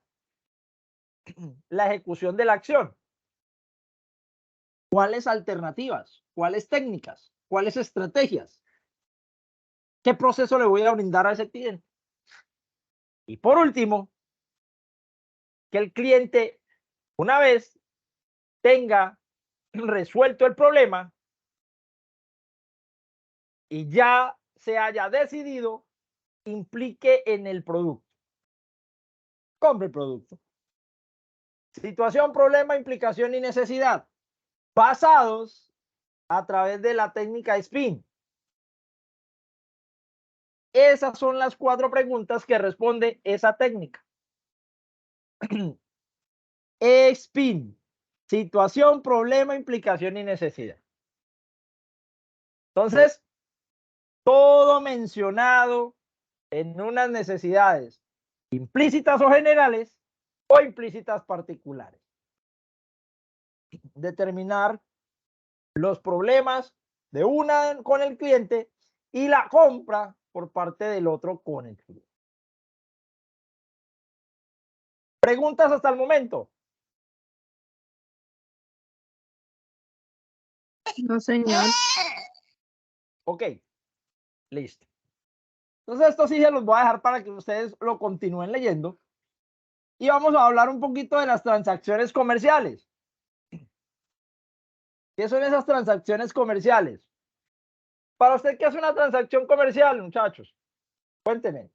la ejecución de la acción. ¿Cuáles alternativas? ¿Cuáles técnicas? ¿Cuáles estrategias? ¿Qué proceso le voy a brindar a ese cliente? Y por último, que el cliente, una vez tenga resuelto el problema y ya se haya decidido, implique en el producto. Compre el producto. Situación, problema, implicación y necesidad, basados a través de la técnica SPIN. Esas son las 4 preguntas que responde esa técnica. SPIN. Situación, problema, implicación y necesidad. Entonces, todo mencionado en unas necesidades implícitas o generales o implícitas particulares. Determinar los problemas de una con el cliente y la compra por parte del otro con el cliente. ¿Preguntas hasta el momento? No, señor. Ok, listo. Entonces esto sí se los voy a dejar para que ustedes lo continúen leyendo. Y vamos a hablar un poquito de las transacciones comerciales. ¿Qué son esas transacciones comerciales? Para usted, ¿qué es una transacción comercial, muchachos? Cuéntenme.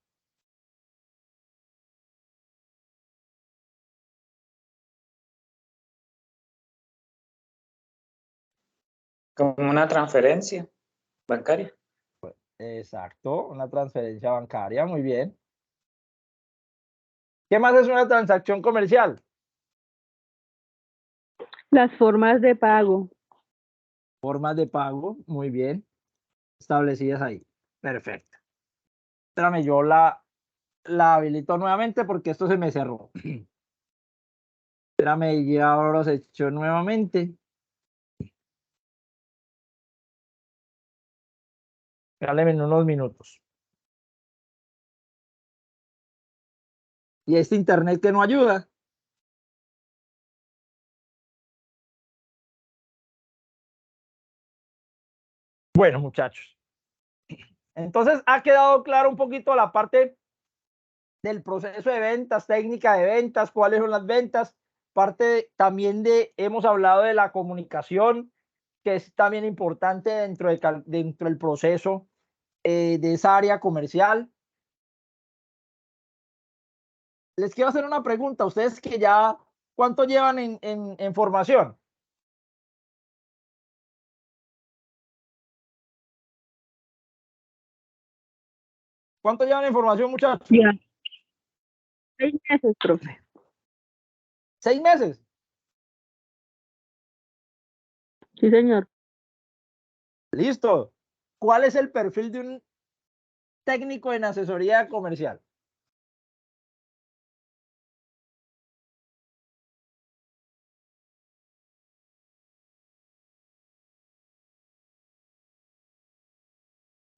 Como una transferencia bancaria. Exacto, una transferencia bancaria, muy bien. ¿Qué más es una transacción comercial? Las formas de pago. Formas de pago, muy bien, establecidas ahí. Perfecto. Espérame, yo la habilito nuevamente porque esto se me cerró. Espérame, ya ahora se echó nuevamente. Regáleme unos minutos. Y este internet que no ayuda. Bueno, muchachos. Entonces, ha quedado claro un poquito la parte del proceso de ventas, técnica de ventas, cuáles son las ventas. Parte también hemos hablado de la comunicación, que es también importante dentro del proceso de esa área comercial. Les quiero hacer una pregunta. Ustedes que ya, ¿cuánto llevan en formación? ¿Cuánto llevan en formación, muchachos? Ya. 6 meses, profe. 6 meses. Sí, señor. Listo. ¿Cuál es el perfil de un técnico en asesoría comercial?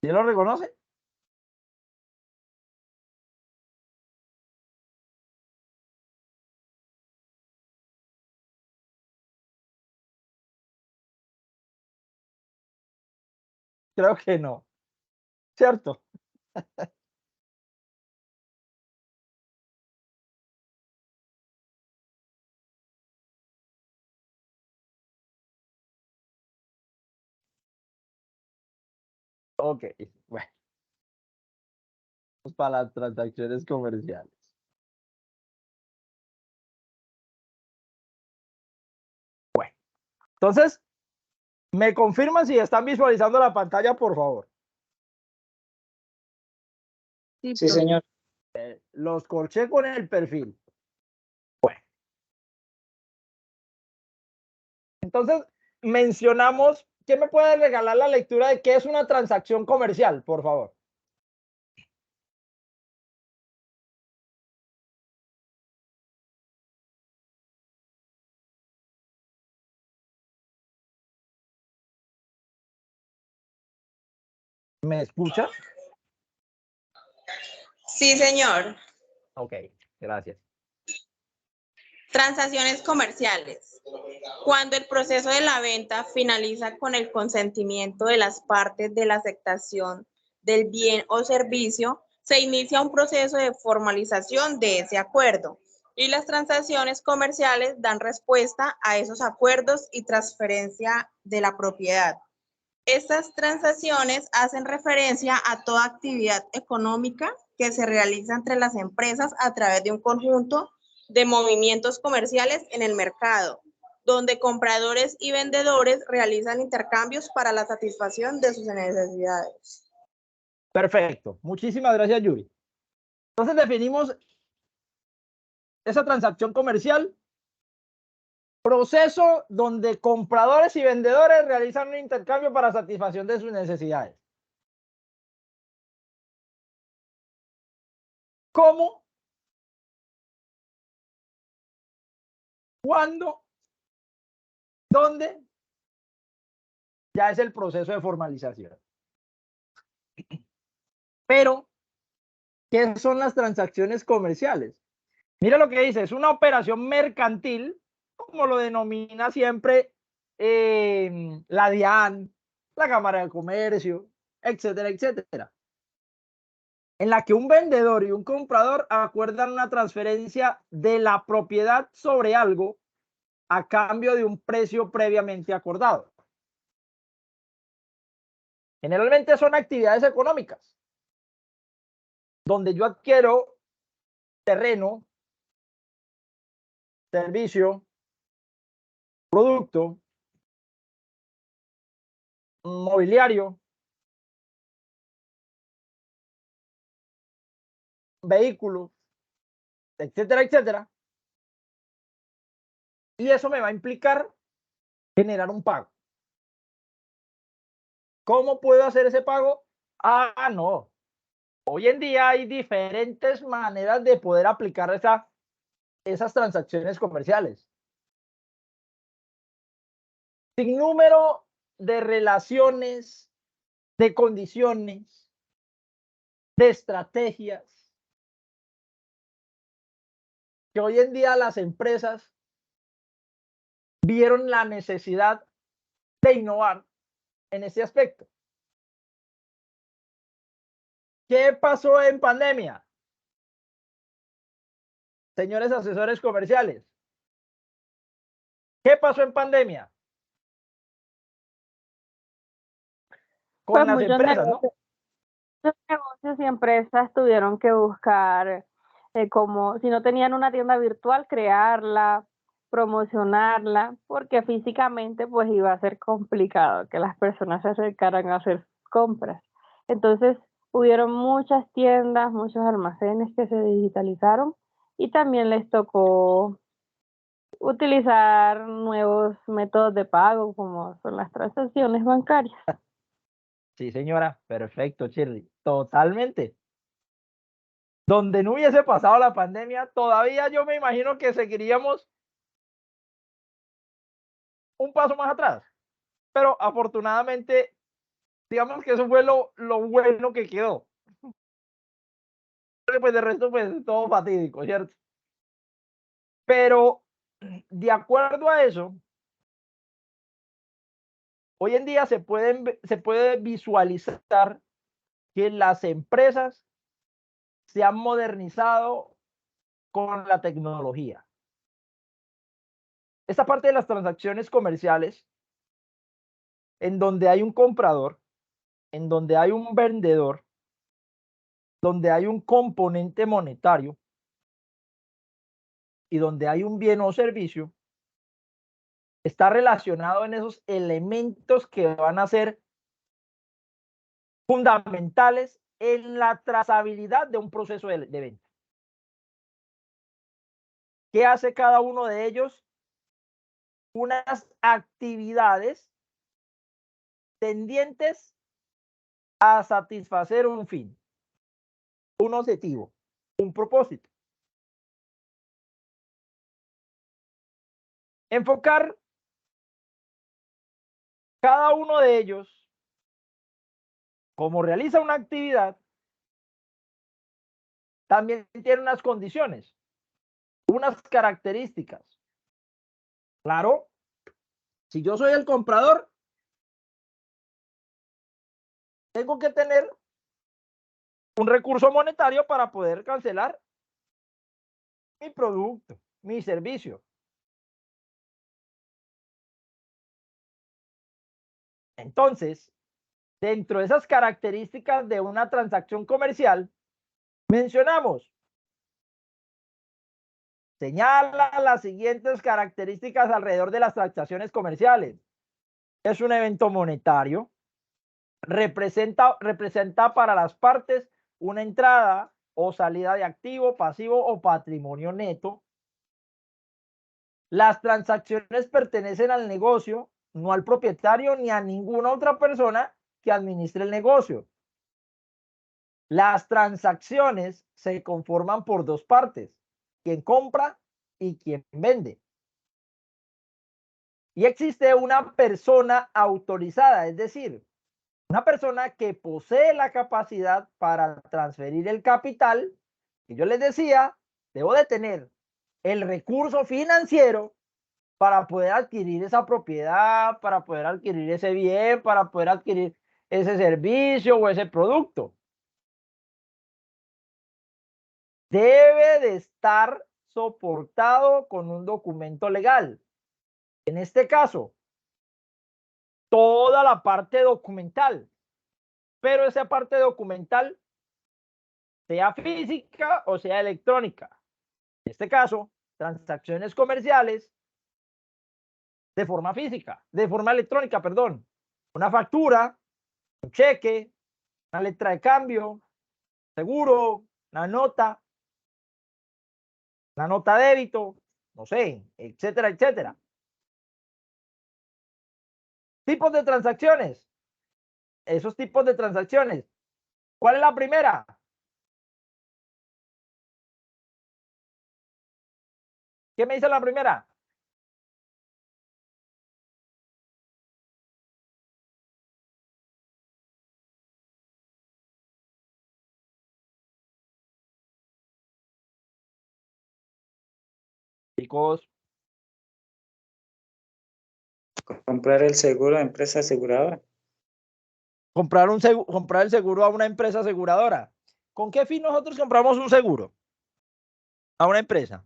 ¿Sí lo reconoce? Creo que no, ¿cierto? Ok, bueno, vamos para las transacciones comerciales. Bueno, entonces, ¿me confirman si están visualizando la pantalla, por favor? Sí, señor. Los corché con el perfil. Bueno, entonces mencionamos, ¿quién me puede regalar la lectura de qué es una transacción comercial, por favor? ¿Me escucha? Sí, señor. Ok, gracias. Transacciones comerciales. Cuando el proceso de la venta finaliza con el consentimiento de las partes de la aceptación del bien o servicio, se inicia un proceso de formalización de ese acuerdo y las transacciones comerciales dan respuesta a esos acuerdos y transferencia de la propiedad. Estas transacciones hacen referencia a toda actividad económica que se realiza entre las empresas a través de un conjunto de movimientos comerciales en el mercado, donde compradores y vendedores realizan intercambios para la satisfacción de sus necesidades. Perfecto. Muchísimas gracias, Yuri. Entonces definimos esa transacción comercial, proceso donde compradores y vendedores realizan un intercambio para satisfacción de sus necesidades. ¿Cómo? ¿Cuándo? ¿Dónde? Ya es el proceso de formalización. Pero, ¿qué son las transacciones comerciales? Mira lo que dice, es una operación mercantil, como lo denomina siempre la DIAN, la Cámara de Comercio, etcétera, etcétera, en la que un vendedor y un comprador acuerdan una transferencia de la propiedad sobre algo a cambio de un precio previamente acordado. Generalmente son actividades económicas, donde yo adquiero terreno, servicio, producto, mobiliario, vehículo, etcétera, etcétera. Y eso me va a implicar generar un pago. ¿Cómo puedo hacer ese pago? Ah, no. Hoy en día hay diferentes maneras de poder aplicar esas transacciones comerciales. Sin número de relaciones, de condiciones, de estrategias, que hoy en día las empresas vieron la necesidad de innovar en este aspecto. ¿Qué pasó en pandemia? Señores asesores comerciales, ¿qué pasó en pandemia? Con Pues las empresas, ¿no? muchos negocios y empresas tuvieron que buscar como si no tenían una tienda virtual, crearla, promocionarla, porque físicamente pues iba a ser complicado que las personas se acercaran a hacer compras. Entonces hubieron muchas tiendas, muchos almacenes que se digitalizaron y también les tocó utilizar nuevos métodos de pago como son las transacciones bancarias. Sí, señora. Perfecto, Shirley. Totalmente. Donde no hubiese pasado la pandemia, todavía yo me imagino que seguiríamos un paso más atrás. Pero afortunadamente Digamos que eso fue lo bueno que quedó. Pues de resto, pues todo fatídico, ¿cierto? Pero de acuerdo a eso, hoy en día se puede visualizar que las empresas se han modernizado con la tecnología. Esta parte de las transacciones comerciales, en donde hay un comprador, en donde hay un vendedor, donde hay un componente monetario y donde hay un bien o servicio, está relacionado en esos elementos que van a ser fundamentales en la trazabilidad de un proceso de venta. ¿Qué hace cada uno de ellos? Unas actividades tendientes a satisfacer un fin, un objetivo, un propósito. Enfocar cada uno de ellos como realiza una actividad, también tiene unas condiciones, unas características. Claro, si yo soy el comprador, tengo que tener un recurso monetario para poder cancelar mi producto, mi servicio. Entonces, dentro de esas características de una transacción comercial, mencionamos, señala las siguientes características alrededor de las transacciones comerciales. Es un evento monetario, representa para las partes una entrada o salida de activo, pasivo o patrimonio neto. Las transacciones pertenecen al negocio, no al propietario ni a ninguna otra persona que administre el negocio. Las transacciones se conforman por dos partes, quien compra y quien vende. Y existe una persona autorizada, es decir, una persona que posee la capacidad para transferir el capital. Y yo les decía, debo de tener el recurso financiero para poder adquirir esa propiedad, para poder adquirir ese bien, para poder adquirir ese servicio o ese producto. Debe de estar soportado con un documento legal. En este caso, toda la parte documental, pero esa parte documental sea física o sea electrónica. En este caso, transacciones comerciales de forma física, de forma electrónica, perdón. Una factura, un cheque, una letra de cambio, seguro, una nota débito, no sé, etcétera, etcétera. Tipos de transacciones. Esos tipos de transacciones. ¿Cuál es la primera? ¿Qué me dice la primera? Chicos, Comprar el seguro de empresa aseguradora. comprar el seguro a una empresa aseguradora. ¿Con qué fin nosotros compramos un seguro a una empresa?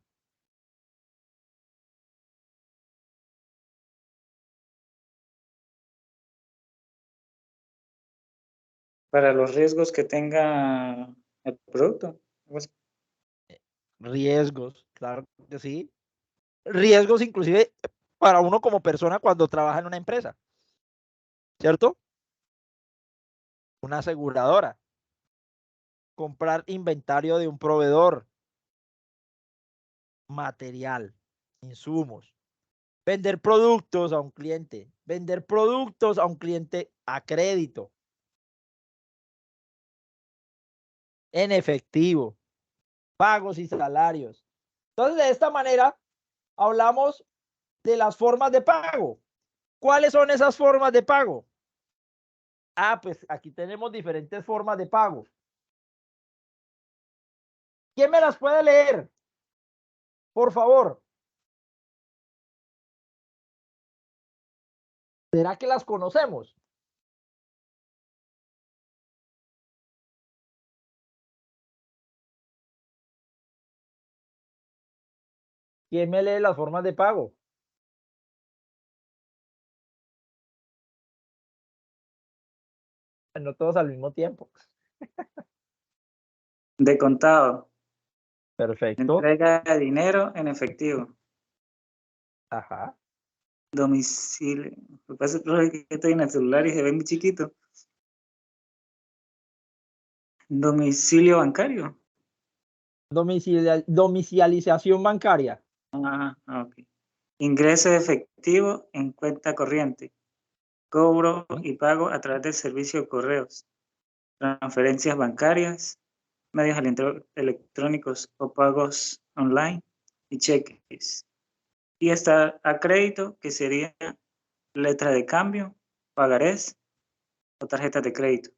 Para los riesgos que tenga el producto. Riesgos, claro que sí. Riesgos inclusive para uno como persona cuando trabaja en una empresa, ¿cierto? Una aseguradora. Comprar inventario de un proveedor, material, insumos. Vender productos a un cliente. Vender productos a un cliente a crédito. En efectivo. Pagos y salarios. Entonces, de esta manera, hablamos de las formas de pago. ¿Cuáles son esas formas de pago? Ah, pues aquí tenemos diferentes formas de pago. ¿Quién me las puede leer? Por favor. ¿Será que las conocemos? ¿Quién me lee las formas de pago? No todos al mismo tiempo. De contado. Perfecto. Entrega de dinero en efectivo. Ajá. Domicilio. Lo que pasa es que estoy en el celular y se ve muy chiquito. Domicilio bancario. Domicilización bancaria. Ah, ok. Ingreso de efectivo en cuenta corriente. Cobro y pago a través del servicio de correos. Transferencias bancarias, medios electrónicos o pagos online y cheques. Y está a crédito, que sería letra de cambio, pagarés o tarjetas de crédito.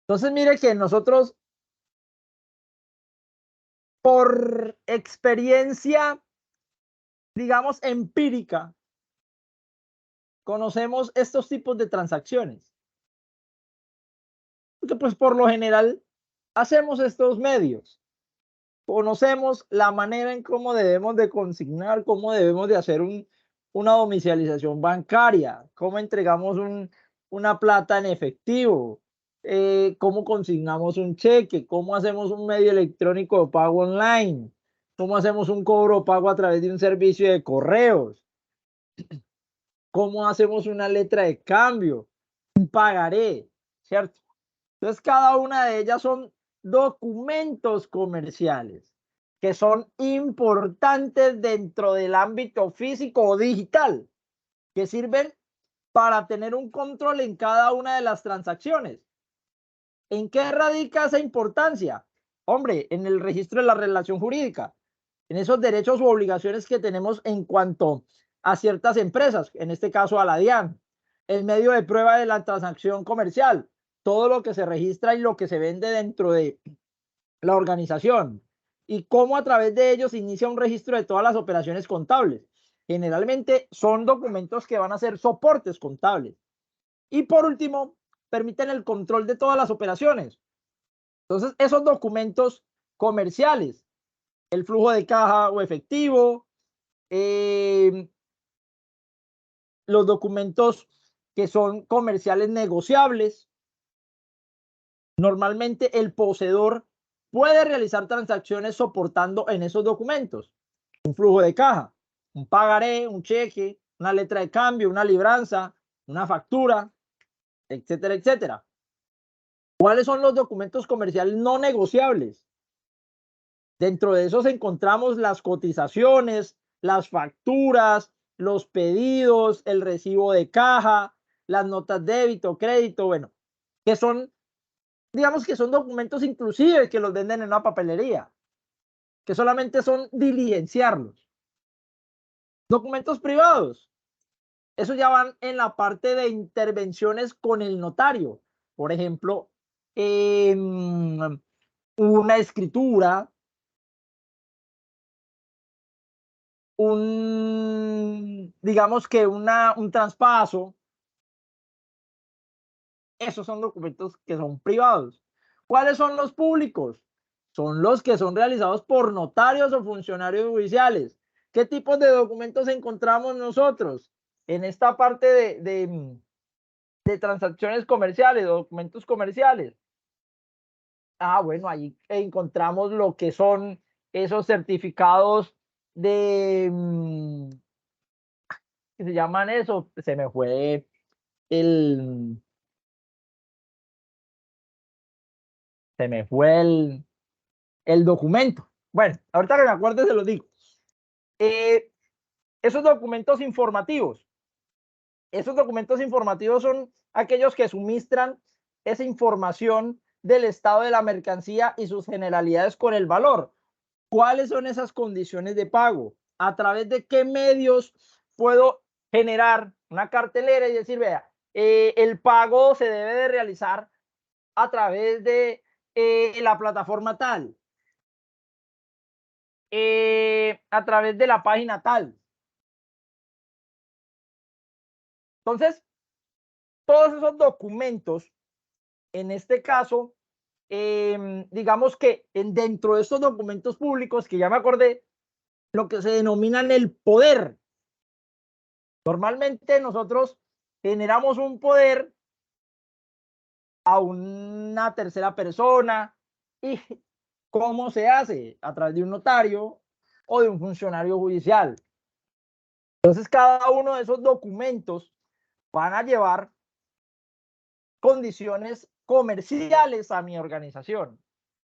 Entonces, mire que nosotros, por experiencia, digamos, empírica, conocemos estos tipos de transacciones. Porque, pues, por lo general, hacemos estos medios. Conocemos la manera en cómo debemos de consignar, cómo debemos de hacer una domicilización bancaria, cómo entregamos una plata en efectivo, cómo consignamos un cheque, cómo hacemos un medio electrónico de pago online, cómo hacemos un cobro o pago a través de un servicio de correos, cómo hacemos una letra de cambio, un pagaré, ¿cierto? Entonces, cada una de ellas son documentos comerciales que son importantes dentro del ámbito físico o digital, que sirven para tener un control en cada una de las transacciones. ¿En qué radica esa importancia? Hombre, en el registro de la relación jurídica, en esos derechos u obligaciones que tenemos en cuanto a ciertas empresas, en este caso a la DIAN, el medio de prueba de la transacción comercial, todo lo que se registra y lo que se vende dentro de la organización, y cómo a través de ellos se inicia un registro de todas las operaciones contables. Generalmente son documentos que van a ser soportes contables. Y por último, permiten el control de todas las operaciones. Entonces, esos documentos comerciales, el flujo de caja o efectivo, los documentos que son comerciales negociables, normalmente el poseedor puede realizar transacciones soportando en esos documentos un flujo de caja, un pagaré, un cheque, una letra de cambio, una libranza, una factura, etcétera, etcétera. ¿Cuáles son los documentos comerciales no negociables? Dentro de esos encontramos las cotizaciones, las facturas, los pedidos, el recibo de caja, las notas débito, crédito, bueno, que son, digamos que son documentos inclusive que los venden en una papelería, que solamente son diligenciarlos. Documentos privados, eso ya van en la parte de intervenciones con el notario. Por ejemplo, una escritura, digamos que un traspaso, esos son documentos que son privados. ¿Cuáles son los públicos? Son los que son realizados por notarios o funcionarios judiciales. ¿Qué tipos de documentos encontramos nosotros en esta parte de transacciones comerciales, documentos comerciales? Ah, bueno, ahí encontramos lo que son esos certificados de, ¿qué se llaman eso? Se me fue el, se me fue el documento. Bueno, ahorita que me acuerdo se lo digo. Esos documentos informativos. Esos documentos informativos son aquellos que suministran esa información del estado de la mercancía y sus generalidades con el valor. ¿Cuáles son esas condiciones de pago? ¿A través de qué medios puedo generar una cartelera y decir, vea, el pago se debe de realizar a través de la plataforma tal, a través de la página tal. Entonces, todos esos documentos, en este caso, digamos que dentro de estos documentos públicos, que ya me acordé, lo que se denominan el poder. Normalmente nosotros generamos un poder a una tercera persona. ¿Y cómo se hace? A través de un notario o de un funcionario judicial. Entonces, cada uno de esos documentos van a llevar condiciones comerciales a mi organización,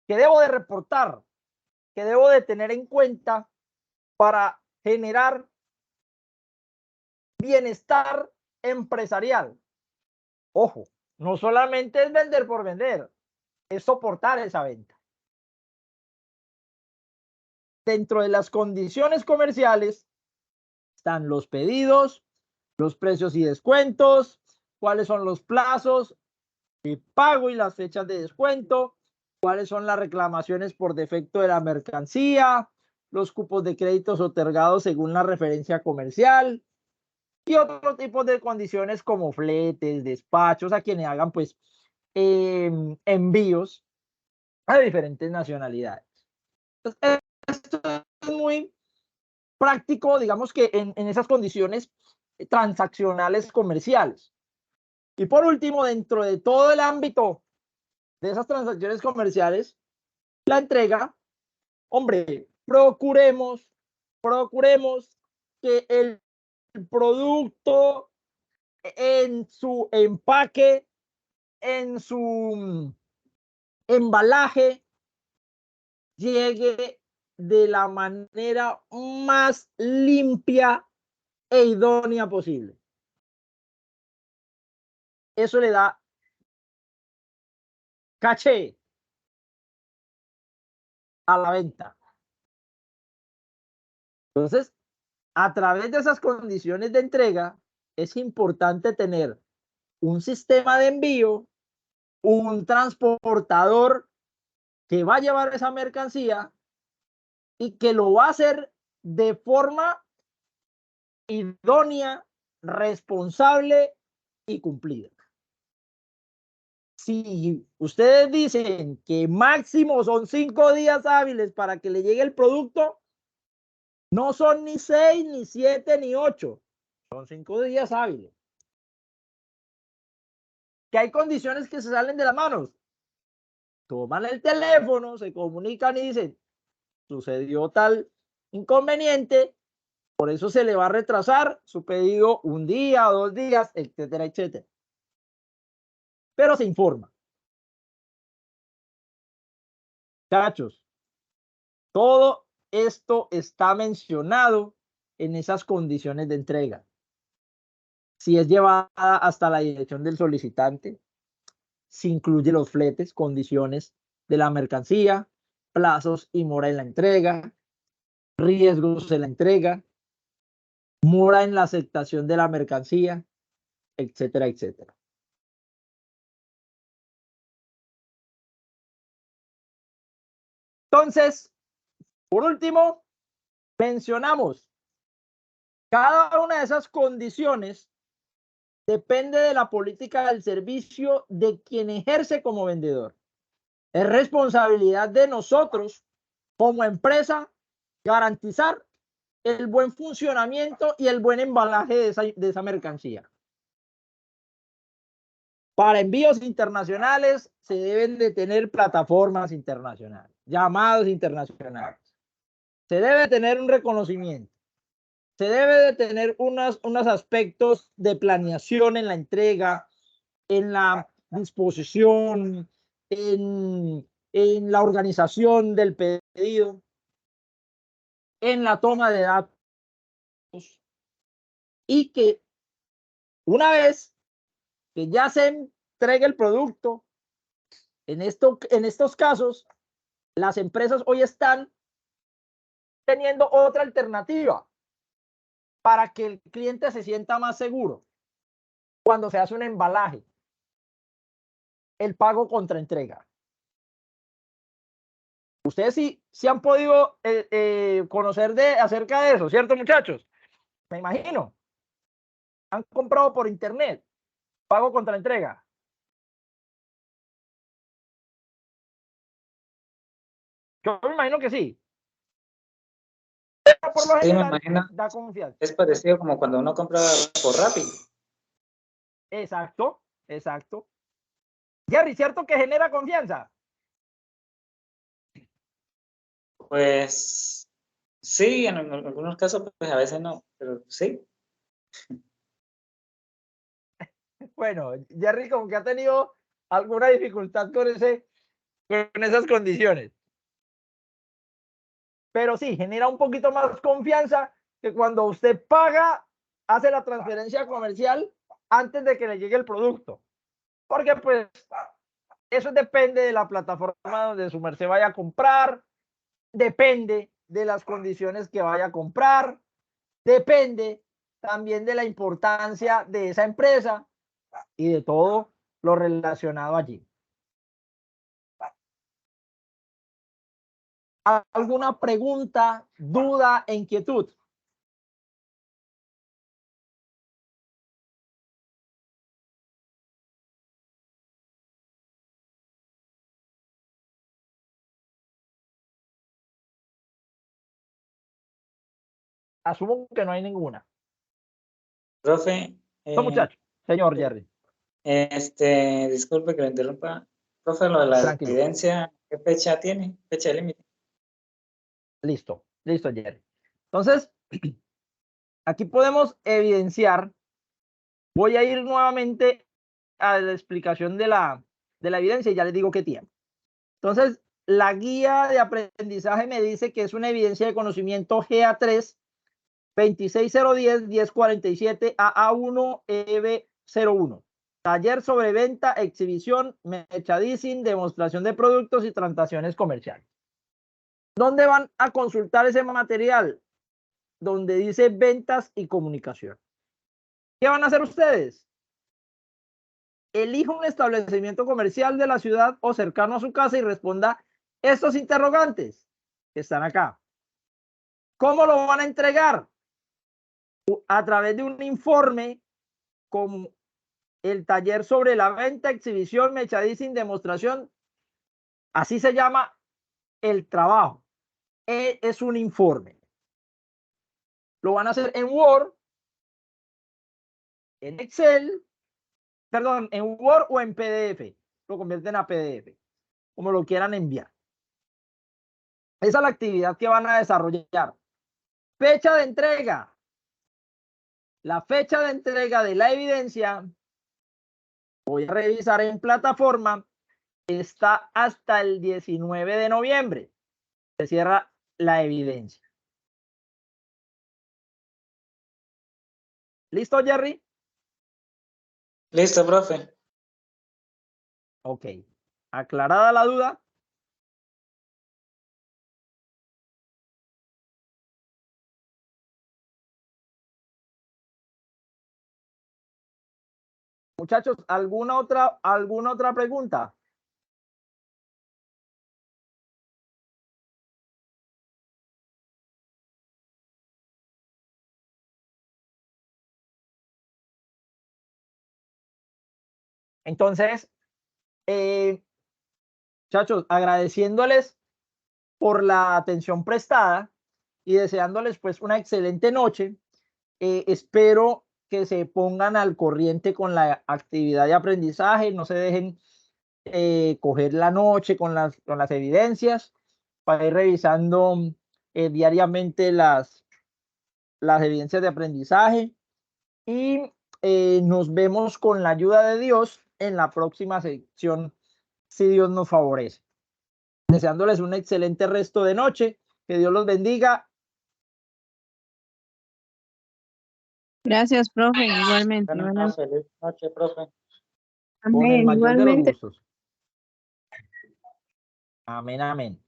que debo de reportar, que debo de tener en cuenta para generar bienestar empresarial. Ojo, no solamente es vender por vender, es soportar esa venta. Dentro de las condiciones comerciales están los pedidos, los precios y descuentos, cuáles son los plazos de pago y las fechas de descuento, cuáles son las reclamaciones por defecto de la mercancía, los cupos de créditos otorgados según la referencia comercial y otros tipos de condiciones como fletes, despachos a quienes hagan pues envíos a diferentes nacionalidades. Entonces, esto es muy práctico, digamos que en esas condiciones transaccionales comerciales. Y por último, dentro de todo el ámbito de esas transacciones comerciales, la entrega, hombre, procuremos que el producto en su empaque, en su embalaje, llegue de la manera más limpia e idónea posible. Eso le da caché a la venta. Entonces, a través de esas condiciones de entrega, es importante tener un sistema de envío, un transportador que va a llevar esa mercancía y que lo va a hacer de forma idónea, responsable y cumplida. Si ustedes dicen que máximo son 5 días hábiles para que le llegue el producto, no son ni 6, ni 7, ni 8, son 5 días hábiles. Que hay condiciones que se salen de las manos. Toman el teléfono, se comunican y dicen, sucedió tal inconveniente, por eso se le va a retrasar su pedido 1 día, 2 días, etcétera, etcétera. Pero se informa. Cachos, todo esto está mencionado en esas condiciones de entrega. Si es llevada hasta la dirección del solicitante, si incluye los fletes, condiciones de la mercancía, plazos y mora en la entrega, riesgos en la entrega, mora en la aceptación de la mercancía, etcétera, etcétera. Entonces, por último, mencionamos cada una de esas condiciones depende de la política del servicio de quien ejerce como vendedor. Es responsabilidad de nosotros como empresa garantizar el buen funcionamiento y el buen embalaje de esa mercancía. Para envíos internacionales se deben de tener plataformas internacionales, llamados internacionales. Se debe tener un reconocimiento. Se debe de tener unos aspectos de planeación en la entrega, en la disposición, en la organización del pedido, en la toma de datos, y que una vez que ya se entregue el producto, en estos casos, las empresas hoy están teniendo otra alternativa para que el cliente se sienta más seguro. cuando se hace un embalaje, el pago contra entrega. Ustedes sí han podido conocer acerca de eso, ¿cierto, muchachos? Me imagino. Han comprado por internet, pago contra entrega. Yo me imagino que sí. Pero por lo Sí, me general, imagino. da confianza. Es parecido como cuando uno compra por Rappi. Exacto, exacto. Jerry, ¿cierto que genera confianza? Pues sí, en algunos casos, pues a veces no, pero sí. Bueno, Jerry como que ha tenido alguna dificultad con esas condiciones. Pero sí, genera un poquito más confianza que cuando usted paga, hace la transferencia comercial antes de que le llegue el producto. Porque pues eso depende de la plataforma donde su merced vaya a comprar, depende de las condiciones que vaya a comprar, depende también de la importancia de esa empresa y de todo lo relacionado allí. ¿Alguna pregunta, duda, inquietud? Asumo que no hay ninguna. Profe, No, muchachos. Señor Jerry. disculpe que lo interrumpa. Profe, lo de la Tranquilo. evidencia, ¿qué fecha tiene? Fecha límite. Listo, listo, Jerry. Entonces, aquí podemos evidenciar. Voy a ir nuevamente a la explicación de la evidencia y ya les digo qué tiempo. Entonces, la guía de aprendizaje me dice que es una evidencia de conocimiento GA3 26010-1047 AA1 EB01. Taller sobre venta, exhibición, merchandising, demostración de productos y transacciones comerciales. ¿Dónde van a consultar ese material? Donde dice ventas y comunicación. ¿Qué van a hacer ustedes? Elija un establecimiento comercial de la ciudad o cercano a su casa y responda estos interrogantes que están acá. ¿Cómo lo van a entregar? A través de un informe como el taller sobre la venta, exhibición, merchandising, demostración. Así se llama el trabajo. Es un informe. Lo van a hacer en Word, en Excel, perdón, en Word o en PDF. Lo convierten a PDF, como lo quieran enviar. Esa es la actividad que van a desarrollar. Fecha de entrega. La fecha de entrega de la evidencia, voy a revisar en plataforma, está hasta el 19 de noviembre. Se cierra la evidencia. ¿Listo, Jerry? Listo, profe. Ok. Aclarada la duda. Muchachos, ¿alguna otra pregunta? Entonces, muchachos, agradeciéndoles por la atención prestada y deseándoles pues una excelente noche. Espero que se pongan al corriente con la actividad de aprendizaje, no se dejen coger la noche con las evidencias para ir revisando diariamente las evidencias de aprendizaje y nos vemos con la ayuda de Dios en la próxima sección, si Dios nos favorece. Deseándoles un excelente resto de noche, que Dios los bendiga. Gracias, profe, igualmente. Buenas noches, feliz noche, profe. Con el Amén, mayor de los igualmente. gustos. Amén, amén.